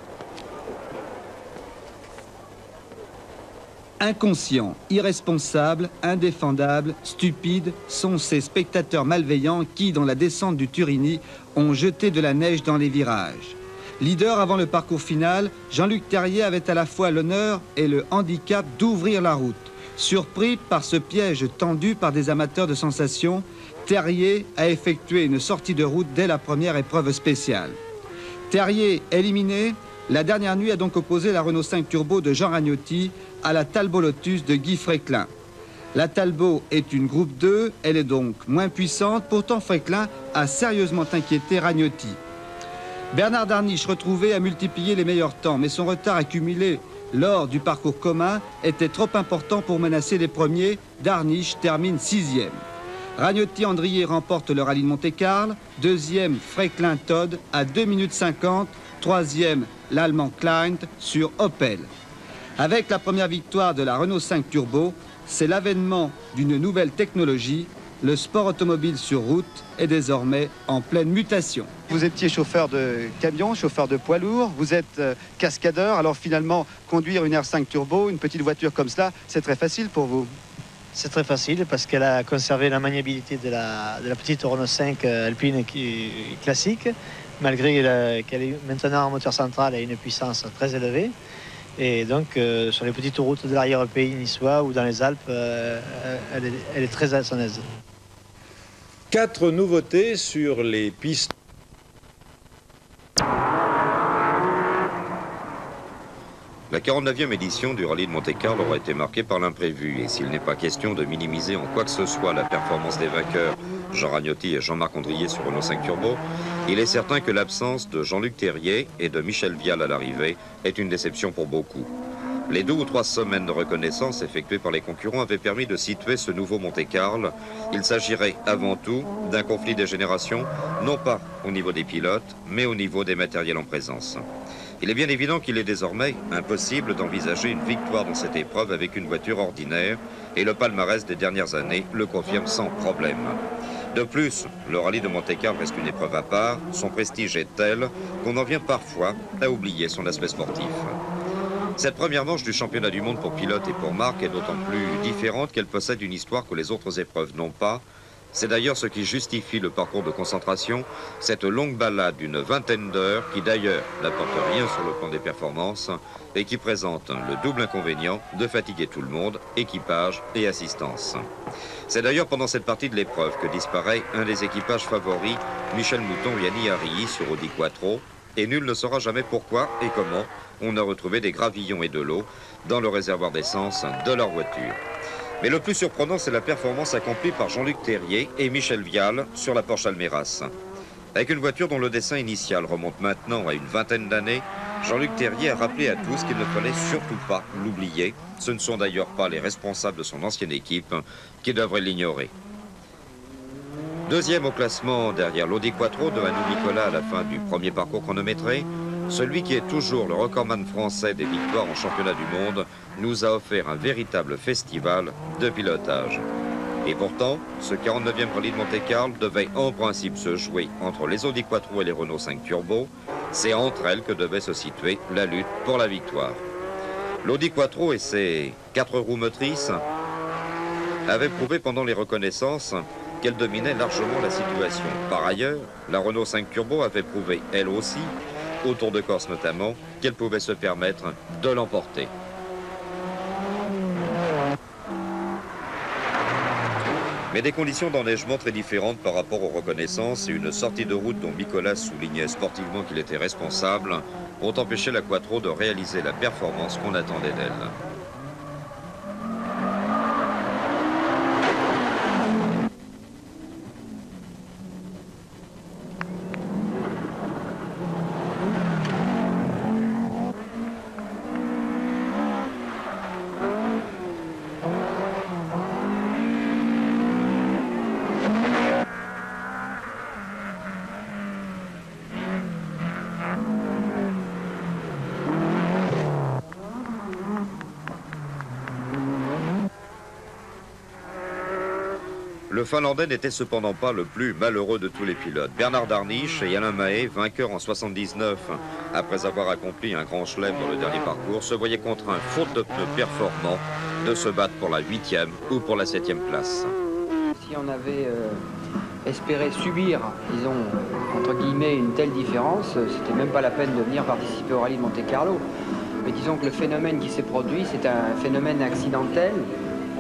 Inconscients, irresponsables, indéfendables, stupides sont ces spectateurs malveillants qui, dans la descente du Turini, ont jeté de la neige dans les virages. Leader avant le parcours final, Jean-Luc Terrier avait à la fois l'honneur et le handicap d'ouvrir la route. Surpris par ce piège tendu par des amateurs de sensations, Terrier a effectué une sortie de route dès la première épreuve spéciale. Terrier éliminé, la dernière nuit a donc opposé la Renault 5 Turbo de Jean Ragnotti à la Talbot Lotus de Guy Fréclin. La Talbot est une groupe 2, elle est donc moins puissante, pourtant Fréclin a sérieusement inquiété Ragnotti. Bernard Darniche, retrouvé, a multiplié les meilleurs temps, mais son retard accumulé lors du parcours commun était trop important pour menacer les premiers. Darniche termine 6e. Ragnotti-Andrier remporte le rallye de Monte-Carlo, 2e Fréclin Todd à 2 minutes 50, 3e l'Allemand Klein sur Opel. Avec la première victoire de la Renault 5 Turbo, c'est l'avènement d'une nouvelle technologie. Le sport automobile sur route est désormais en pleine mutation. Vous étiez chauffeur de camion, chauffeur de poids lourd, vous êtes cascadeur, alors finalement conduire une R5 Turbo, une petite voiture comme cela, c'est très facile pour vous? C'est très facile parce qu'elle a conservé la maniabilité de la petite Renault 5 Alpine classique, malgré qu'elle est maintenant en moteur central et une puissance très élevée. Et donc sur les petites routes de l'arrière-pays niçois ou dans les Alpes, elle est très à son aise. 4 nouveautés sur les pistes. La 49e édition du rallye de Monte-Carlo aura été marquée par l'imprévu et s'il n'est pas question de minimiser en quoi que ce soit la performance des vainqueurs Jean Ragnotti et Jean-Marc Andrier sur Renault 5 Turbo, il est certain que l'absence de Jean-Luc Terrier et de Michel Vial à l'arrivée est une déception pour beaucoup. Les 2 ou 3 semaines de reconnaissance effectuées par les concurrents avaient permis de situer ce nouveau Monte-Carlo. Il s'agirait avant tout d'un conflit des générations, non pas au niveau des pilotes, mais au niveau des matériels en présence. Il est bien évident qu'il est désormais impossible d'envisager une victoire dans cette épreuve avec une voiture ordinaire, et le palmarès des dernières années le confirme sans problème. De plus, le rallye de Monte-Carlo reste une épreuve à part, son prestige est tel qu'on en vient parfois à oublier son aspect sportif. Cette première manche du championnat du monde pour pilotes et pour marques est d'autant plus différente qu'elle possède une histoire que les autres épreuves n'ont pas. C'est d'ailleurs ce qui justifie le parcours de concentration, cette longue balade d'une vingtaine d'heures qui d'ailleurs n'apporte rien sur le plan des performances et qui présente le double inconvénient de fatiguer tout le monde, équipage et assistance. C'est d'ailleurs pendant cette partie de l'épreuve que disparaît un des équipages favoris, Michel Mouton et Annie Arilly sur Audi Quattro, et nul ne saura jamais pourquoi et comment on a retrouvé des gravillons et de l'eau dans le réservoir d'essence de leur voiture. Mais le plus surprenant, c'est la performance accomplie par Jean-Luc Terrier et Michel Vial sur la Porsche Almeras. Avec une voiture dont le dessin initial remonte maintenant à une vingtaine d'années, Jean-Luc Terrier a rappelé à tous qu'il ne fallait surtout pas l'oublier. Ce ne sont d'ailleurs pas les responsables de son ancienne équipe qui devraient l'ignorer. Deuxième au classement derrière l'Audi Quattro de Hannou Nicolas à la fin du premier parcours chronométré, celui qui est toujours le recordman français des victoires en championnat du monde nous a offert un véritable festival de pilotage. Et pourtant, ce 49e rallye de Monte-Carlo devait en principe se jouer entre les Audi Quattro et les Renault 5 Turbo. C'est entre elles que devait se situer la lutte pour la victoire. L'Audi Quattro et ses 4 roues motrices avaient prouvé pendant les reconnaissances qu'elle dominait largement la situation. Par ailleurs, la Renault 5 Turbo avait prouvé, elle aussi, au Tour de Corse notamment, qu'elle pouvait se permettre de l'emporter. Mais des conditions d'enneigement très différentes par rapport aux reconnaissances et une sortie de route dont Nicolas soulignait sportivement qu'il était responsable ont empêché la Quattro de réaliser la performance qu'on attendait d'elle. Le Finlandais n'était cependant pas le plus malheureux de tous les pilotes. Bernard Darniche et Alain Mahé, vainqueurs en 79, après avoir accompli un grand chelem dans le dernier parcours, se voyaient contraints, faute de pneus performants, de se battre pour la 8e ou pour la 7e place. Si on avait espéré subir, disons, entre guillemets, une telle différence, c'était même pas la peine de venir participer au rallye de Monte-Carlo. Mais disons que le phénomène qui s'est produit, c'est un phénomène accidentel.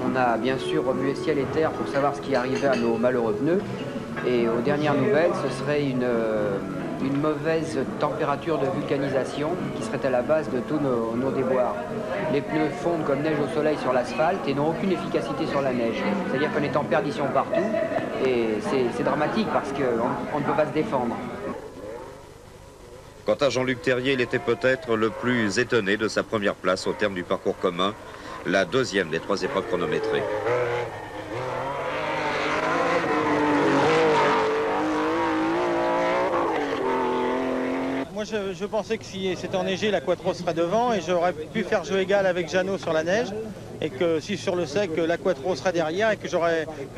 On a bien sûr remué ciel et terre pour savoir ce qui arrivait à nos malheureux pneus. Et aux dernières nouvelles, ce serait une mauvaise température de vulcanisation qui serait à la base de tous nos déboires. Les pneus fondent comme neige au soleil sur l'asphalte et n'ont aucune efficacité sur la neige. C'est-à-dire qu'on est en perdition partout et c'est dramatique parce qu'on ne peut pas se défendre. Quant à Jean-Luc Terrier, il était peut-être le plus étonné de sa première place au terme du parcours commun, la deuxième des 3 épreuves chronométrées. Moi je pensais que si c'était enneigé, la Quattro serait devant et j'aurais pu faire jeu égal avec Jeannot sur la neige et que si sur le sec, la Quattro serait derrière et que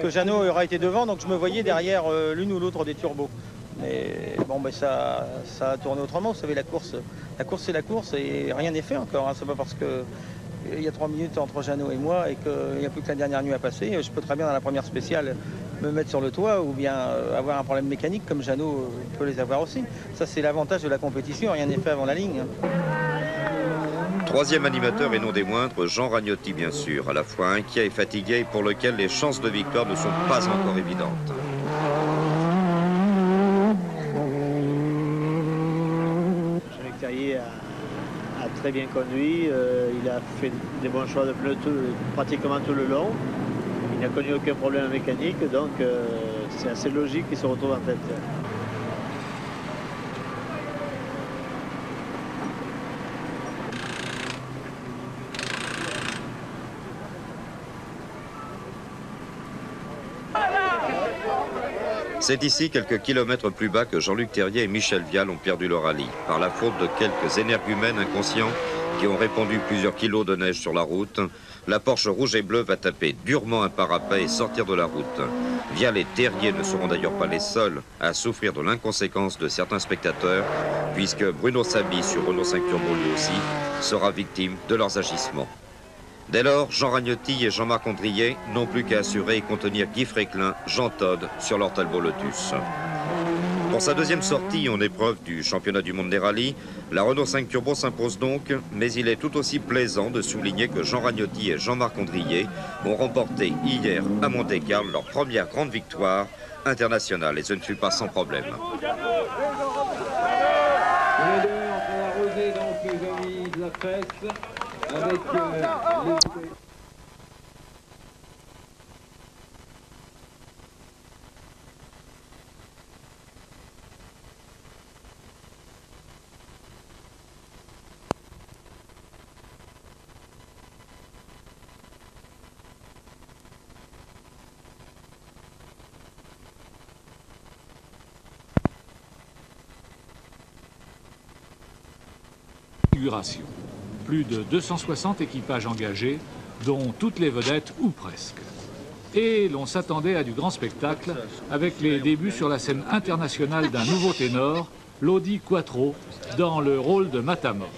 Jeannot aurait été devant, donc je me voyais derrière l'une ou l'autre des turbos. Mais bon, ben ça a tourné autrement. Vous savez, la course c'est la course et rien n'est fait encore. Hein. C'est pas parce que il y a 3 minutes entre Jeannot et moi et qu'il n'y a plus que la dernière nuit à passer. Je peux très bien dans la première spéciale me mettre sur le toit ou bien avoir un problème mécanique comme Jeannot peut les avoir aussi. Ça c'est l'avantage de la compétition, rien n'est fait avant la ligne. Hein. Troisième animateur et non des moindres, Jean Ragnotti bien sûr, à la fois inquiet et fatigué et pour lequel les chances de victoire ne sont pas encore évidentes. Jean-Luc Terrier a très bien conduit, il a fait des bons choix de pneus pratiquement tout le long. Il n'a connu aucun problème mécanique, donc c'est assez logique qu'ils se retrouvent en tête. C'est ici, quelques kilomètres plus bas, que Jean-Luc Terrier et Michel Vial ont perdu le rallye, par la faute de quelques énergumènes inconscients qui ont répandu plusieurs kilos de neige sur la route. La Porsche rouge et bleue va taper durement un parapet et sortir de la route. Vial et Terrier ne seront d'ailleurs pas les seuls à souffrir de l'inconséquence de certains spectateurs, puisque Bruno Sabi, sur Renault 5 Turbo lui aussi, sera victime de leurs agissements. Dès lors, Jean Ragnotti et Jean-Marc Andrier n'ont plus qu'à assurer et contenir Guy Fréquelin, Jean Todt sur leur Talbot Lotus. Pour sa deuxième sortie en épreuve du championnat du monde des rallyes, la Renault 5 Turbo s'impose donc, mais il est tout aussi plaisant de souligner que Jean Ragnotti et Jean-Marc Andrier ont remporté hier à Monte-Carlo leur première grande victoire internationale, et ce ne fut pas sans problème. Les deux en train d'arroser donc les amis de la presse avec les... Plus de 260 équipages engagés, dont toutes les vedettes ou presque. Et l'on s'attendait à du grand spectacle avec les débuts sur la scène internationale d'un nouveau ténor, l'Audi Quattro, dans le rôle de Matamor.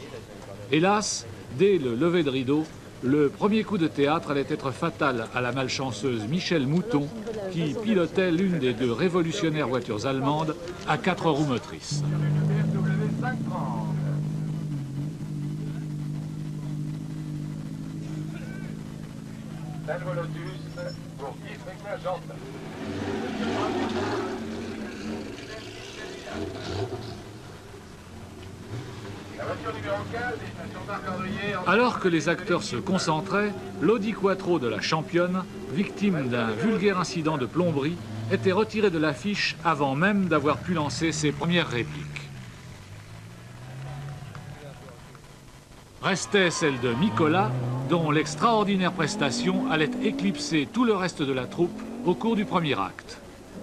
Hélas, dès le lever de rideau, le premier coup de théâtre allait être fatal à la malchanceuse Michèle Mouton, qui pilotait l'une des deux révolutionnaires voitures allemandes à 4 roues motrices. Talbot Lotus pour Guy Fréquelin, Jean Todt. La voiture numéro 15, station Marc-Andrier. Alors que les acteurs se concentraient, l'Audi Quattro de la championne, victime d'un vulgaire incident de plomberie, était retiré de l'affiche avant même d'avoir pu lancer ses premières répliques. Restait celle de Nicolas, dont l'extraordinaire prestation allait éclipser tout le reste de la troupe au cours du premier acte.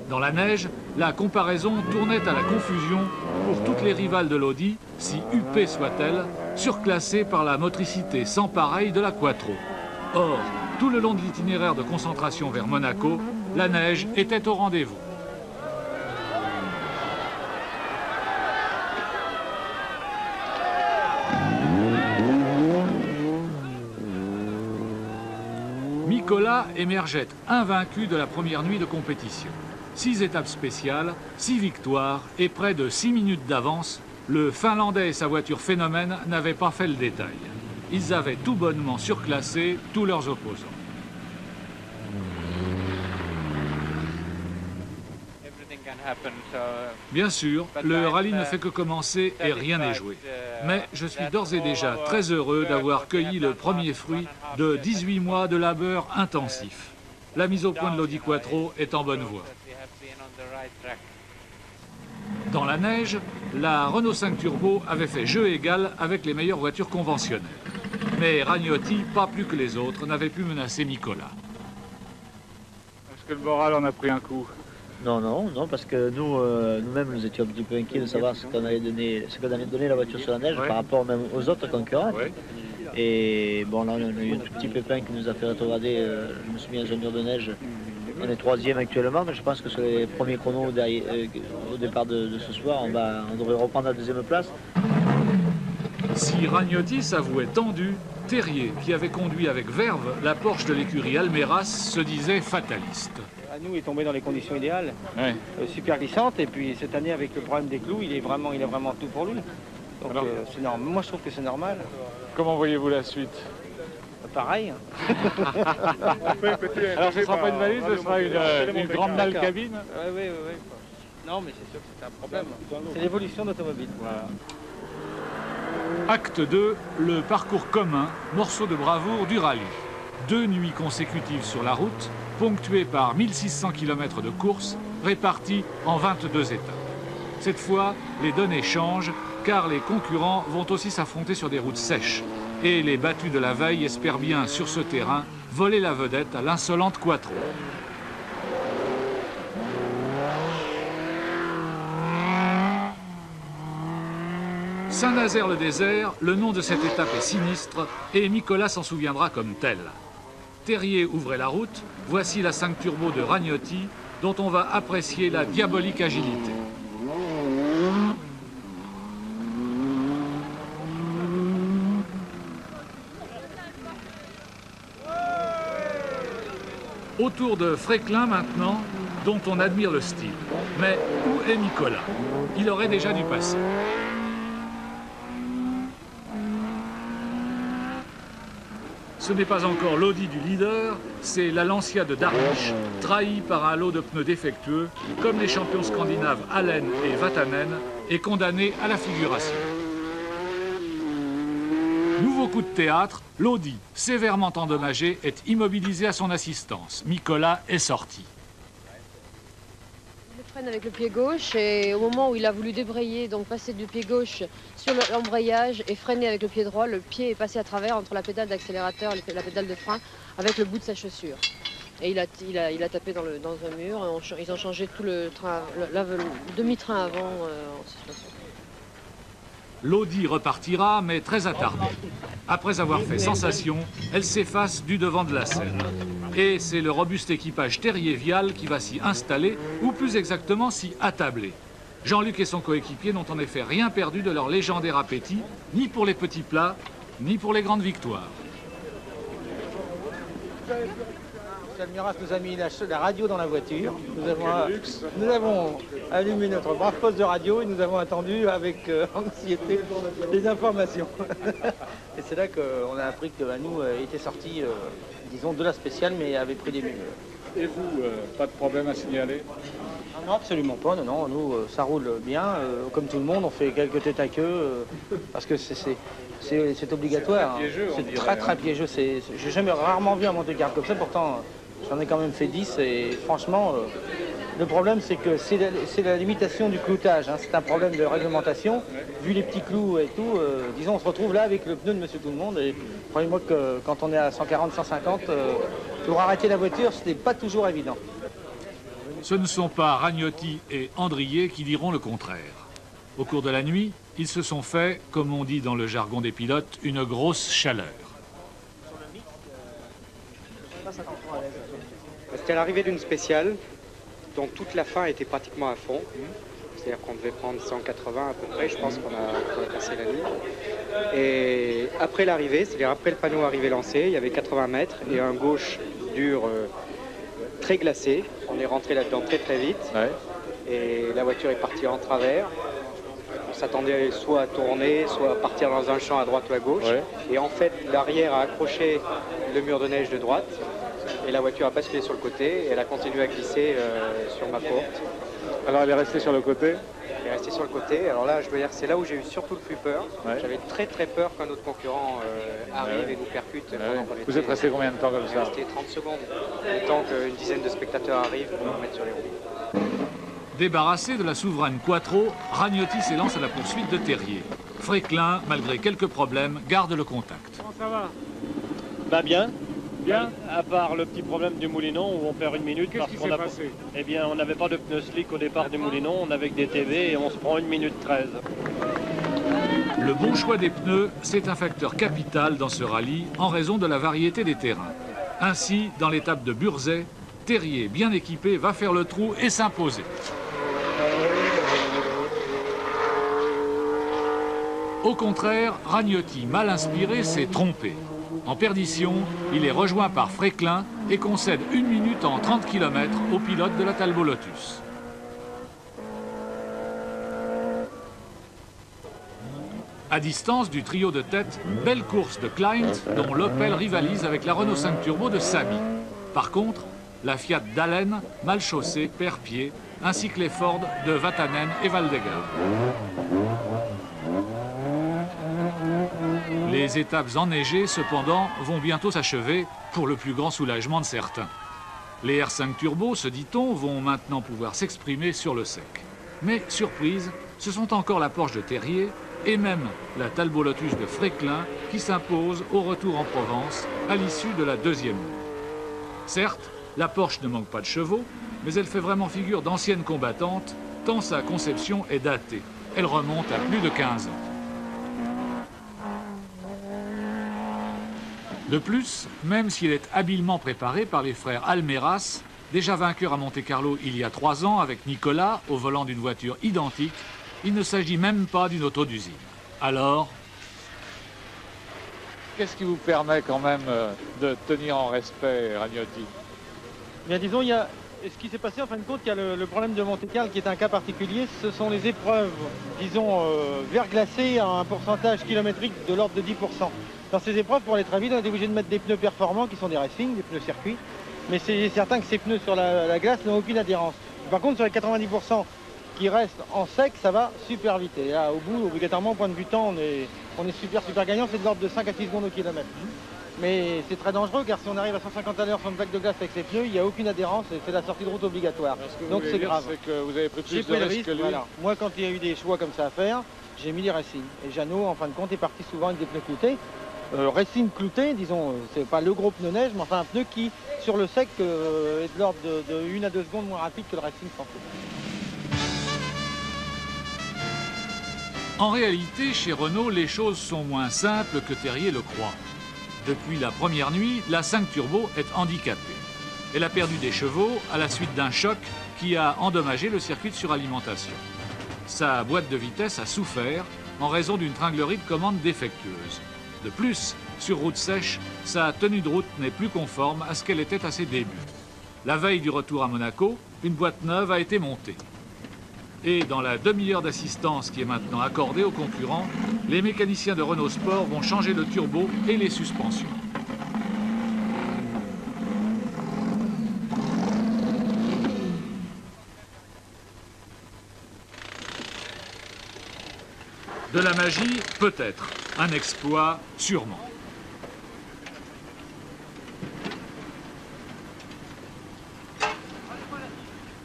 Dans la neige, la comparaison tournait à la confusion pour toutes les rivales de l'Audi, si huppées soient-elles, surclassées par la motricité sans pareille de la Quattro. Or, tout le long de l'itinéraire de concentration vers Monaco, la neige était au rendez-vous. Nicolas émergeait invaincu de la première nuit de compétition. 6 étapes spéciales, 6 victoires et près de 6 minutes d'avance, le Finlandais et sa voiture phénomène n'avaient pas fait le détail. Ils avaient tout bonnement surclassé tous leurs opposants. Bien sûr, le rallye ne fait que commencer et rien n'est joué. Mais je suis d'ores et déjà très heureux d'avoir cueilli le premier fruit de 18 mois de labeur intensif. La mise au point de l'Audi Quattro est en bonne voie. Dans la neige, la Renault 5 Turbo avait fait jeu égal avec les meilleures voitures conventionnelles. Mais Ragnotti, pas plus que les autres, n'avait pu menacer Nicolas. Est-ce que le moral en a pris un coup ? Non, parce que nous-mêmes, nous étions un petit peu inquiets de savoir ce qu'on allait donner la voiture sur la neige par rapport même aux autres concurrents. Et bon, là, on a eu un tout petit pépin qui nous a fait rétrograder. Je me suis mis à jaunir de neige. On est 3e actuellement, mais je pense que sur les premiers chronos au départ de ce soir, on devrait reprendre la 2e place. Si Ragnotti s'avouait tendu, Terrier, qui avait conduit avec verve la Porsche de l'écurie Almeras, se disait fataliste. À nous, il est tombé dans les conditions idéales, super glissante, et puis cette année avec le problème des clous, il a vraiment tout pour lui. Donc c'est normal. Moi je trouve que c'est normal. Comment voyez-vous la suite? Pareil. Alors ce ne sera pas une valise, ce sera une grande dalle cabine. Oui. Non mais c'est sûr que c'est un problème. C'est l'évolution d'automobile. Voilà. Acte 2, le parcours commun, morceau de bravoure du rallye. 2 nuits consécutives sur la route, ponctuées par 1600 km de course, répartis en 22 étapes. Cette fois, les données changent, car les concurrents vont aussi s'affronter sur des routes sèches. Et les battus de la veille espèrent bien, sur ce terrain, voler la vedette à l'insolente Quattro. Saint-Nazaire-le-Désert, le nom de cette étape est sinistre et Nicolas s'en souviendra comme tel. Terrier ouvrait la route, voici la 5 Turbo de Ragnotti, dont on va apprécier la diabolique agilité. Autour de Fréclin maintenant, dont on admire le style. Mais où est Nicolas? Il aurait déjà dû passer. Ce n'est pas encore l'Audi du leader, c'est la Lancia de Darniche, trahi par un lot de pneus défectueux, comme les champions scandinaves Allen et Vatanen, et condamné à la figuration. Nouveau coup de théâtre, l'Audi, sévèrement endommagé, est immobilisé à son assistance. Nicolas est sorti. Il freine avec le pied gauche et au moment où il a voulu débrayer, donc passer du pied gauche sur l'embrayage et freiner avec le pied droit, le pied est passé à travers entre la pédale d'accélérateur et la pédale de frein avec le bout de sa chaussure. Et il a tapé dans un mur. Ils ont changé tout le train, le demi-train avant en suspension. L'Audi repartira, mais très attardée. Après avoir fait sensation, elle s'efface du devant de la scène. Et c'est le robuste équipage Terrier-Vial qui va s'y installer, ou plus exactement s'y attabler. Jean-Luc et son coéquipier n'ont en effet rien perdu de leur légendaire appétit, ni pour les petits plats, ni pour les grandes victoires. Almiras nous a mis la radio dans la voiture. Nous avons allumé notre brave poste de radio et nous avons attendu avec anxiété les informations. Et c'est là qu'on a appris que nous était sorti, disons, de la spéciale, mais avait pris des minutes. Et vous, pas de problème à signaler? Non, absolument pas. Non, nous, ça roule bien. Comme tout le monde, on fait quelques têtes à queue parce que c'est obligatoire. C'est très piégeux. J'ai jamais rarement vu un Monte-Carlo comme ça. Pourtant, j'en ai quand même fait 10 et franchement, le problème c'est que c'est la limitation du cloutage. Hein. C'est un problème de réglementation. Vu les petits clous et tout, disons, on se retrouve là avec le pneu de Monsieur Tout-le-Monde. Et croyez-moi que quand on est à 140, 150, pour arrêter la voiture, ce n'est pas toujours évident. Ce ne sont pas Ragnotti et Andrier qui diront le contraire. Au cours de la nuit, ils se sont fait, comme on dit dans le jargon des pilotes, une grosse chaleur. C'était l'arrivée d'une spéciale, dont toute la fin était pratiquement à fond. C'est-à-dire qu'on devait prendre 180 à peu près, je pense qu'on a passé la nuit. Et après l'arrivée, c'est-à-dire après le panneau arrivé lancé, il y avait 80 mètres et un gauche dur très glacé. On est rentré là-dedans très vite. Ouais. Et la voiture est partie en travers. On s'attendait soit à tourner, soit à partir dans un champ à droite ou à gauche. Ouais. Et en fait, l'arrière a accroché le mur de neige de droite. Et la voiture a basculé sur le côté et elle a continué à glisser sur ma porte. Alors elle est restée sur le côté? Elle est restée sur le côté. Alors là, je dois dire que c'est là où j'ai eu surtout le plus peur. Ouais. J'avais très peur qu'un autre concurrent arrive et nous percute. Vous êtes resté combien de temps comme ça? Resté 30 secondes. Le temps qu'une dizaine de spectateurs arrivent pour nous mettre sur les roues. Débarrassé de la souveraine Quattro, Ragnotti s'élance à la poursuite de Terrier. Fréclin, malgré quelques problèmes, garde le contact. Comment ça va? Bah bien. Bien. À part le petit problème du Moulinon où on perd une minute. Qu'est-ce qui s'est passé? Eh bien, on n'avait pas de pneus slick au départ du Moulinon, on avait que des TV et on se prend 1 minute 13. Le bon choix des pneus, c'est un facteur capital dans ce rallye en raison de la variété des terrains. Ainsi, dans l'étape de Burzet, Terrier, bien équipé, va faire le trou et s'imposer. Au contraire, Ragnotti, mal inspiré, s'est trompé. En perdition, il est rejoint par Fréclin et concède 1 minute en 30 km au pilote de la Talbot Lotus. À distance du trio de tête, belle course de Klein, dont l'Opel rivalise avec la Renault 5 Turbo de Samy. Par contre, la Fiat d'Allen, mal chaussée, perd pied, ainsi que les Ford de Vatanen et Valdegard. Les étapes enneigées, cependant, vont bientôt s'achever, pour le plus grand soulagement de certains. Les R5 Turbo, se dit-on, vont maintenant pouvoir s'exprimer sur le sec. Mais, surprise, ce sont encore la Porsche de Terrier et même la Talbot Lotus de Fréclin qui s'imposent au retour en Provence à l'issue de la deuxième nuit. Certes, la Porsche ne manque pas de chevaux, mais elle fait vraiment figure d'ancienne combattante, tant sa conception est datée. Elle remonte à plus de 15 ans. De plus, même s'il est habilement préparé par les frères Almeras, déjà vainqueurs à Monte-Carlo il y a 3 ans avec Nicolas au volant d'une voiture identique, il ne s'agit même pas d'une auto d'usine. Alors, qu'est-ce qui vous permet quand même de tenir en respect, Ragnotti? Bien, disons, ce qui s'est passé, en fin de compte, il y a le problème de Monte-Carlo qui est un cas particulier. Ce sont les épreuves, disons, verglacées à un pourcentage kilométrique de l'ordre de 10%. Dans ces épreuves, pour aller très vite, on est obligé de mettre des pneus performants qui sont des racing, des pneus circuit. Mais c'est certain que ces pneus sur la glace n'ont aucune adhérence. Par contre, sur les 90% qui restent en sec, ça va super vite. Et là, au bout, obligatoirement, au point de vue temps, on est super gagnant. C'est de l'ordre de 5 à 6 secondes au kilomètre. Mais c'est très dangereux car si on arrive à 150 à l'heure sur une plaque de glace avec ses pneus, il n'y a aucune adhérence et c'est la sortie de route obligatoire. Donc c'est grave. C'est que vous avez pris plus de risques que lui. Voilà. Moi, quand il y a eu des choix comme ça à faire, j'ai mis des racing. Et Jeannot, en fin de compte, est parti souvent avec des pneus cloutés. Racing clouté, disons, c'est pas le gros pneu neige, mais enfin un pneu qui, sur le sec, est de l'ordre de 1 à 2 secondes moins rapide que le racing sans feu. En réalité, chez Renault, les choses sont moins simples que Terrier le croit. Depuis la première nuit, la 5 Turbo est handicapée. Elle a perdu des chevaux à la suite d'un choc qui a endommagé le circuit de suralimentation. Sa boîte de vitesse a souffert en raison d'une tringlerie de commande défectueuse. De plus, sur route sèche, sa tenue de route n'est plus conforme à ce qu'elle était à ses débuts. La veille du retour à Monaco, une boîte neuve a été montée. Et dans la demi-heure d'assistance qui est maintenant accordée aux concurrents, les mécaniciens de Renault Sport vont changer le turbo et les suspensions. De la magie, peut-être. Un exploit, sûrement.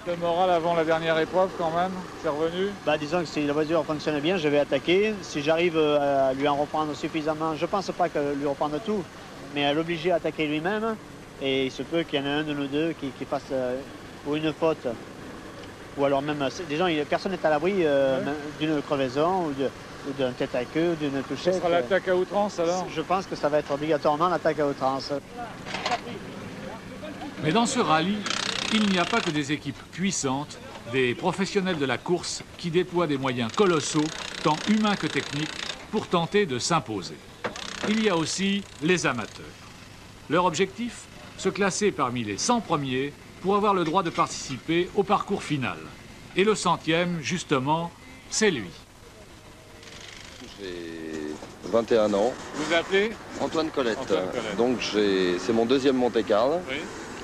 Le moral avant la dernière épreuve quand même, c'est revenu? Disons que si la voiture fonctionne bien, je vais attaquer. Si j'arrive à lui en reprendre suffisamment, je ne pense pas que lui reprendre tout, mais à l'obliger à attaquer lui-même. Et il se peut qu'il y en ait un de nous deux qui fasse ou une faute, ou alors même, disons, personne n'est à l'abri d'une crevaison ou d'un tête à queue, d'une touchette. Ce sera l'attaque à outrance alors? Je pense que ça va être obligatoirement l'attaque à outrance. Mais dans ce rallye, il n'y a pas que des équipes puissantes, des professionnels de la course qui déploient des moyens colossaux, tant humains que techniques, pour tenter de s'imposer. Il y a aussi les amateurs. Leur objectif, se classer parmi les 100 premiers pour avoir le droit de participer au parcours final. Et le 100e, justement, c'est lui. J'ai 21 ans. Vous vous appelez? Antoine Colette. Antoine Colette. Donc c'est mon deuxième Monte-Carlo. Oui.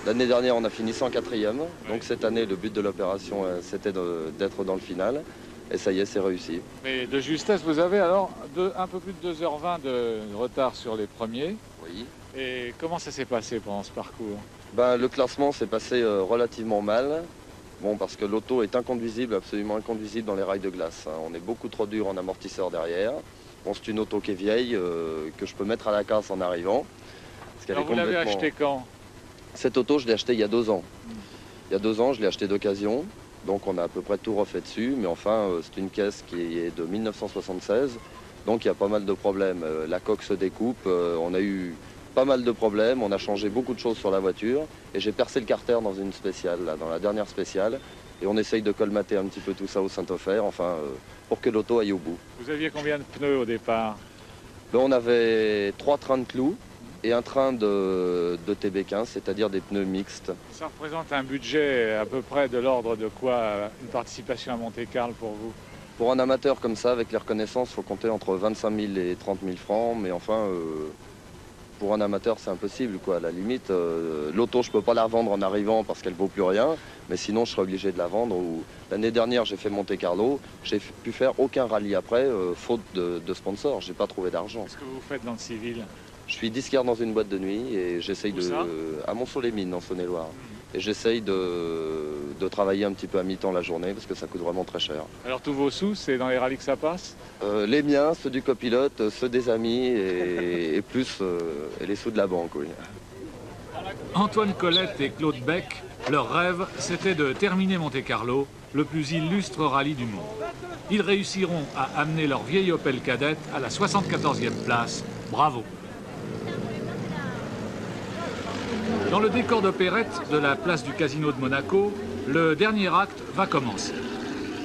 L'année dernière, on a fini 104e. Donc cette année, le but de l'opération, c'était d'être dans le final. Et ça y est, c'est réussi. Mais de justesse, vous avez alors un peu plus de 2h20 de retard sur les premiers. Oui. Et comment ça s'est passé pendant ce parcours? Le classement s'est passé relativement mal. Bon, parce que l'auto est inconduisible, absolument inconduisible dans les rails de glace. On est beaucoup trop dur en amortisseur derrière. Bon, c'est une auto qui est vieille, que je peux mettre à la casse en arrivant. Alors vous l'avez acheté quand? Cette auto, je l'ai achetée il y a 2 ans. Il y a 2 ans, je l'ai achetée d'occasion. Donc on a à peu près tout refait dessus. Mais enfin, c'est une caisse qui est de 1976. Donc il y a pas mal de problèmes. La coque se découpe. On a eu pas mal de problèmes. On a changé beaucoup de choses sur la voiture. Et j'ai percé le carter dans une spéciale, là, dans la dernière spéciale. Et on essaye de colmater un petit peu tout ça au Saint-Ofer, enfin, pour que l'auto aille au bout. Vous aviez combien de pneus au départ? On avait 3 trains de clous et un train de TB15, c'est-à-dire des pneus mixtes. Ça représente un budget à peu près de l'ordre de quoi, une participation à Monte-Carlo pour vous? Pour un amateur comme ça, avec les reconnaissances, il faut compter entre 25 000 et 30 000 francs, mais enfin, pour un amateur, c'est impossible, quoi. À la limite, l'auto, je ne peux pas la revendre en arrivant parce qu'elle ne vaut plus rien, mais sinon, je serais obligé de la vendre. L'année dernière, j'ai fait Monte-Carlo, j'ai pu faire aucun rallye après, faute de sponsors, je n'ai pas trouvé d'argent. Qu'est-ce que vous faites dans le civil? Je suis disquaire dans une boîte de nuit et j'essaye à Montceau-les-Mines, en Saône-et-Loire. Et j'essaye de travailler un petit peu à mi-temps la journée parce que ça coûte vraiment très cher. Alors tous vos sous, c'est dans les rallyes que ça passe? Les miens, ceux du copilote, ceux des amis et plus et les sous de la banque, oui. Antoine Colette et Claude Beck, leur rêve, c'était de terminer Monte-Carlo, le plus illustre rallye du monde. Ils réussiront à amener leur vieille Opel Kadett à la 74e place. Bravo! Dans le décor d'opérette de la place du Casino de Monaco, le dernier acte va commencer.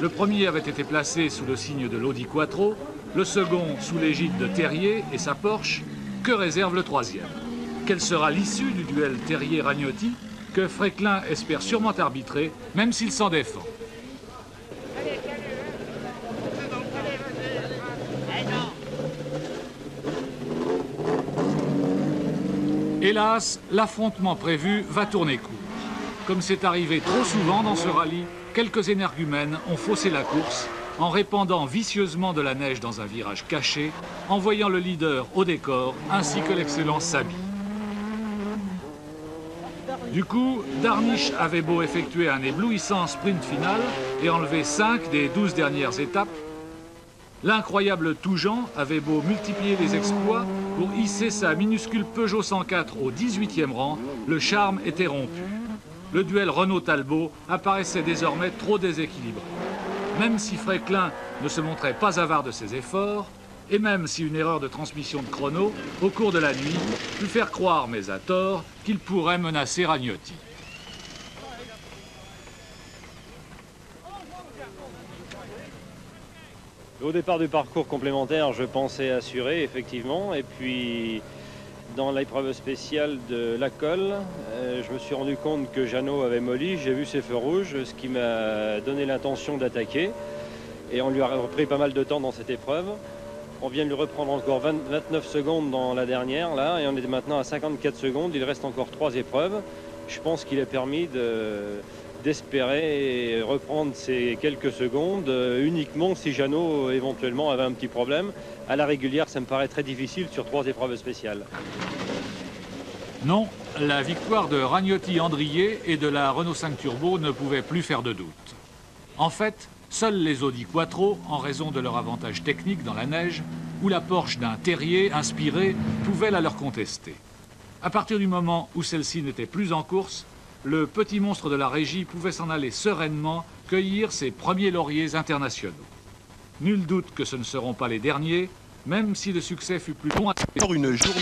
Le premier avait été placé sous le signe de l'Audi Quattro, le second sous l'égide de Terrier et sa Porsche. Que réserve le troisième? Quelle sera l'issue du duel Terrier-Ragnotti que Fréquelin espère sûrement arbitrer, même s'il s'en défend? Hélas, l'affrontement prévu va tourner court. Comme c'est arrivé trop souvent dans ce rallye, quelques énergumènes ont faussé la course en répandant vicieusement de la neige dans un virage caché, envoyant le leader au décor ainsi que l'excellent Sabi. Du coup, Darniche avait beau effectuer un éblouissant sprint final et enlever 5 des 12 dernières étapes, l'incroyable Toujean avait beau multiplier les exploits pour hisser sa minuscule Peugeot 104 au 18e rang, le charme était rompu. Le duel Renault-Talbot apparaissait désormais trop déséquilibré. Même si Fréquelin ne se montrait pas avare de ses efforts, et même si une erreur de transmission de chrono, au cours de la nuit, put faire croire, mais à tort, qu'il pourrait menacer Ragnotti. Au départ du parcours complémentaire, je pensais assurer, effectivement. Et puis, dans l'épreuve spéciale de la colle, je me suis rendu compte que Jeannot avait molli. J'ai vu ses feux rouges, ce qui m'a donné l'intention d'attaquer. Et on lui a repris pas mal de temps dans cette épreuve. On vient de lui reprendre encore 29 secondes dans la dernière, là, et on est maintenant à 54 secondes. Il reste encore 3 épreuves. Je pense qu'il est permis d'espérer reprendre ces quelques secondes uniquement si Jeannot éventuellement avait un petit problème. À la régulière, ça me paraît très difficile sur 3 épreuves spéciales. Non, la victoire de Ragnotti-Andrier et de la Renault 5 Turbo ne pouvait plus faire de doute. En fait, seuls les Audi Quattro, en raison de leur avantage technique dans la neige, ou la Porsche d'un Terrier inspiré, pouvaient la leur contester. À partir du moment où celle-ci n'était plus en course, le petit monstre de la régie pouvait s'en aller sereinement cueillir ses premiers lauriers internationaux. Nul doute que ce ne seront pas les derniers, même si le succès fut plus long. Une journée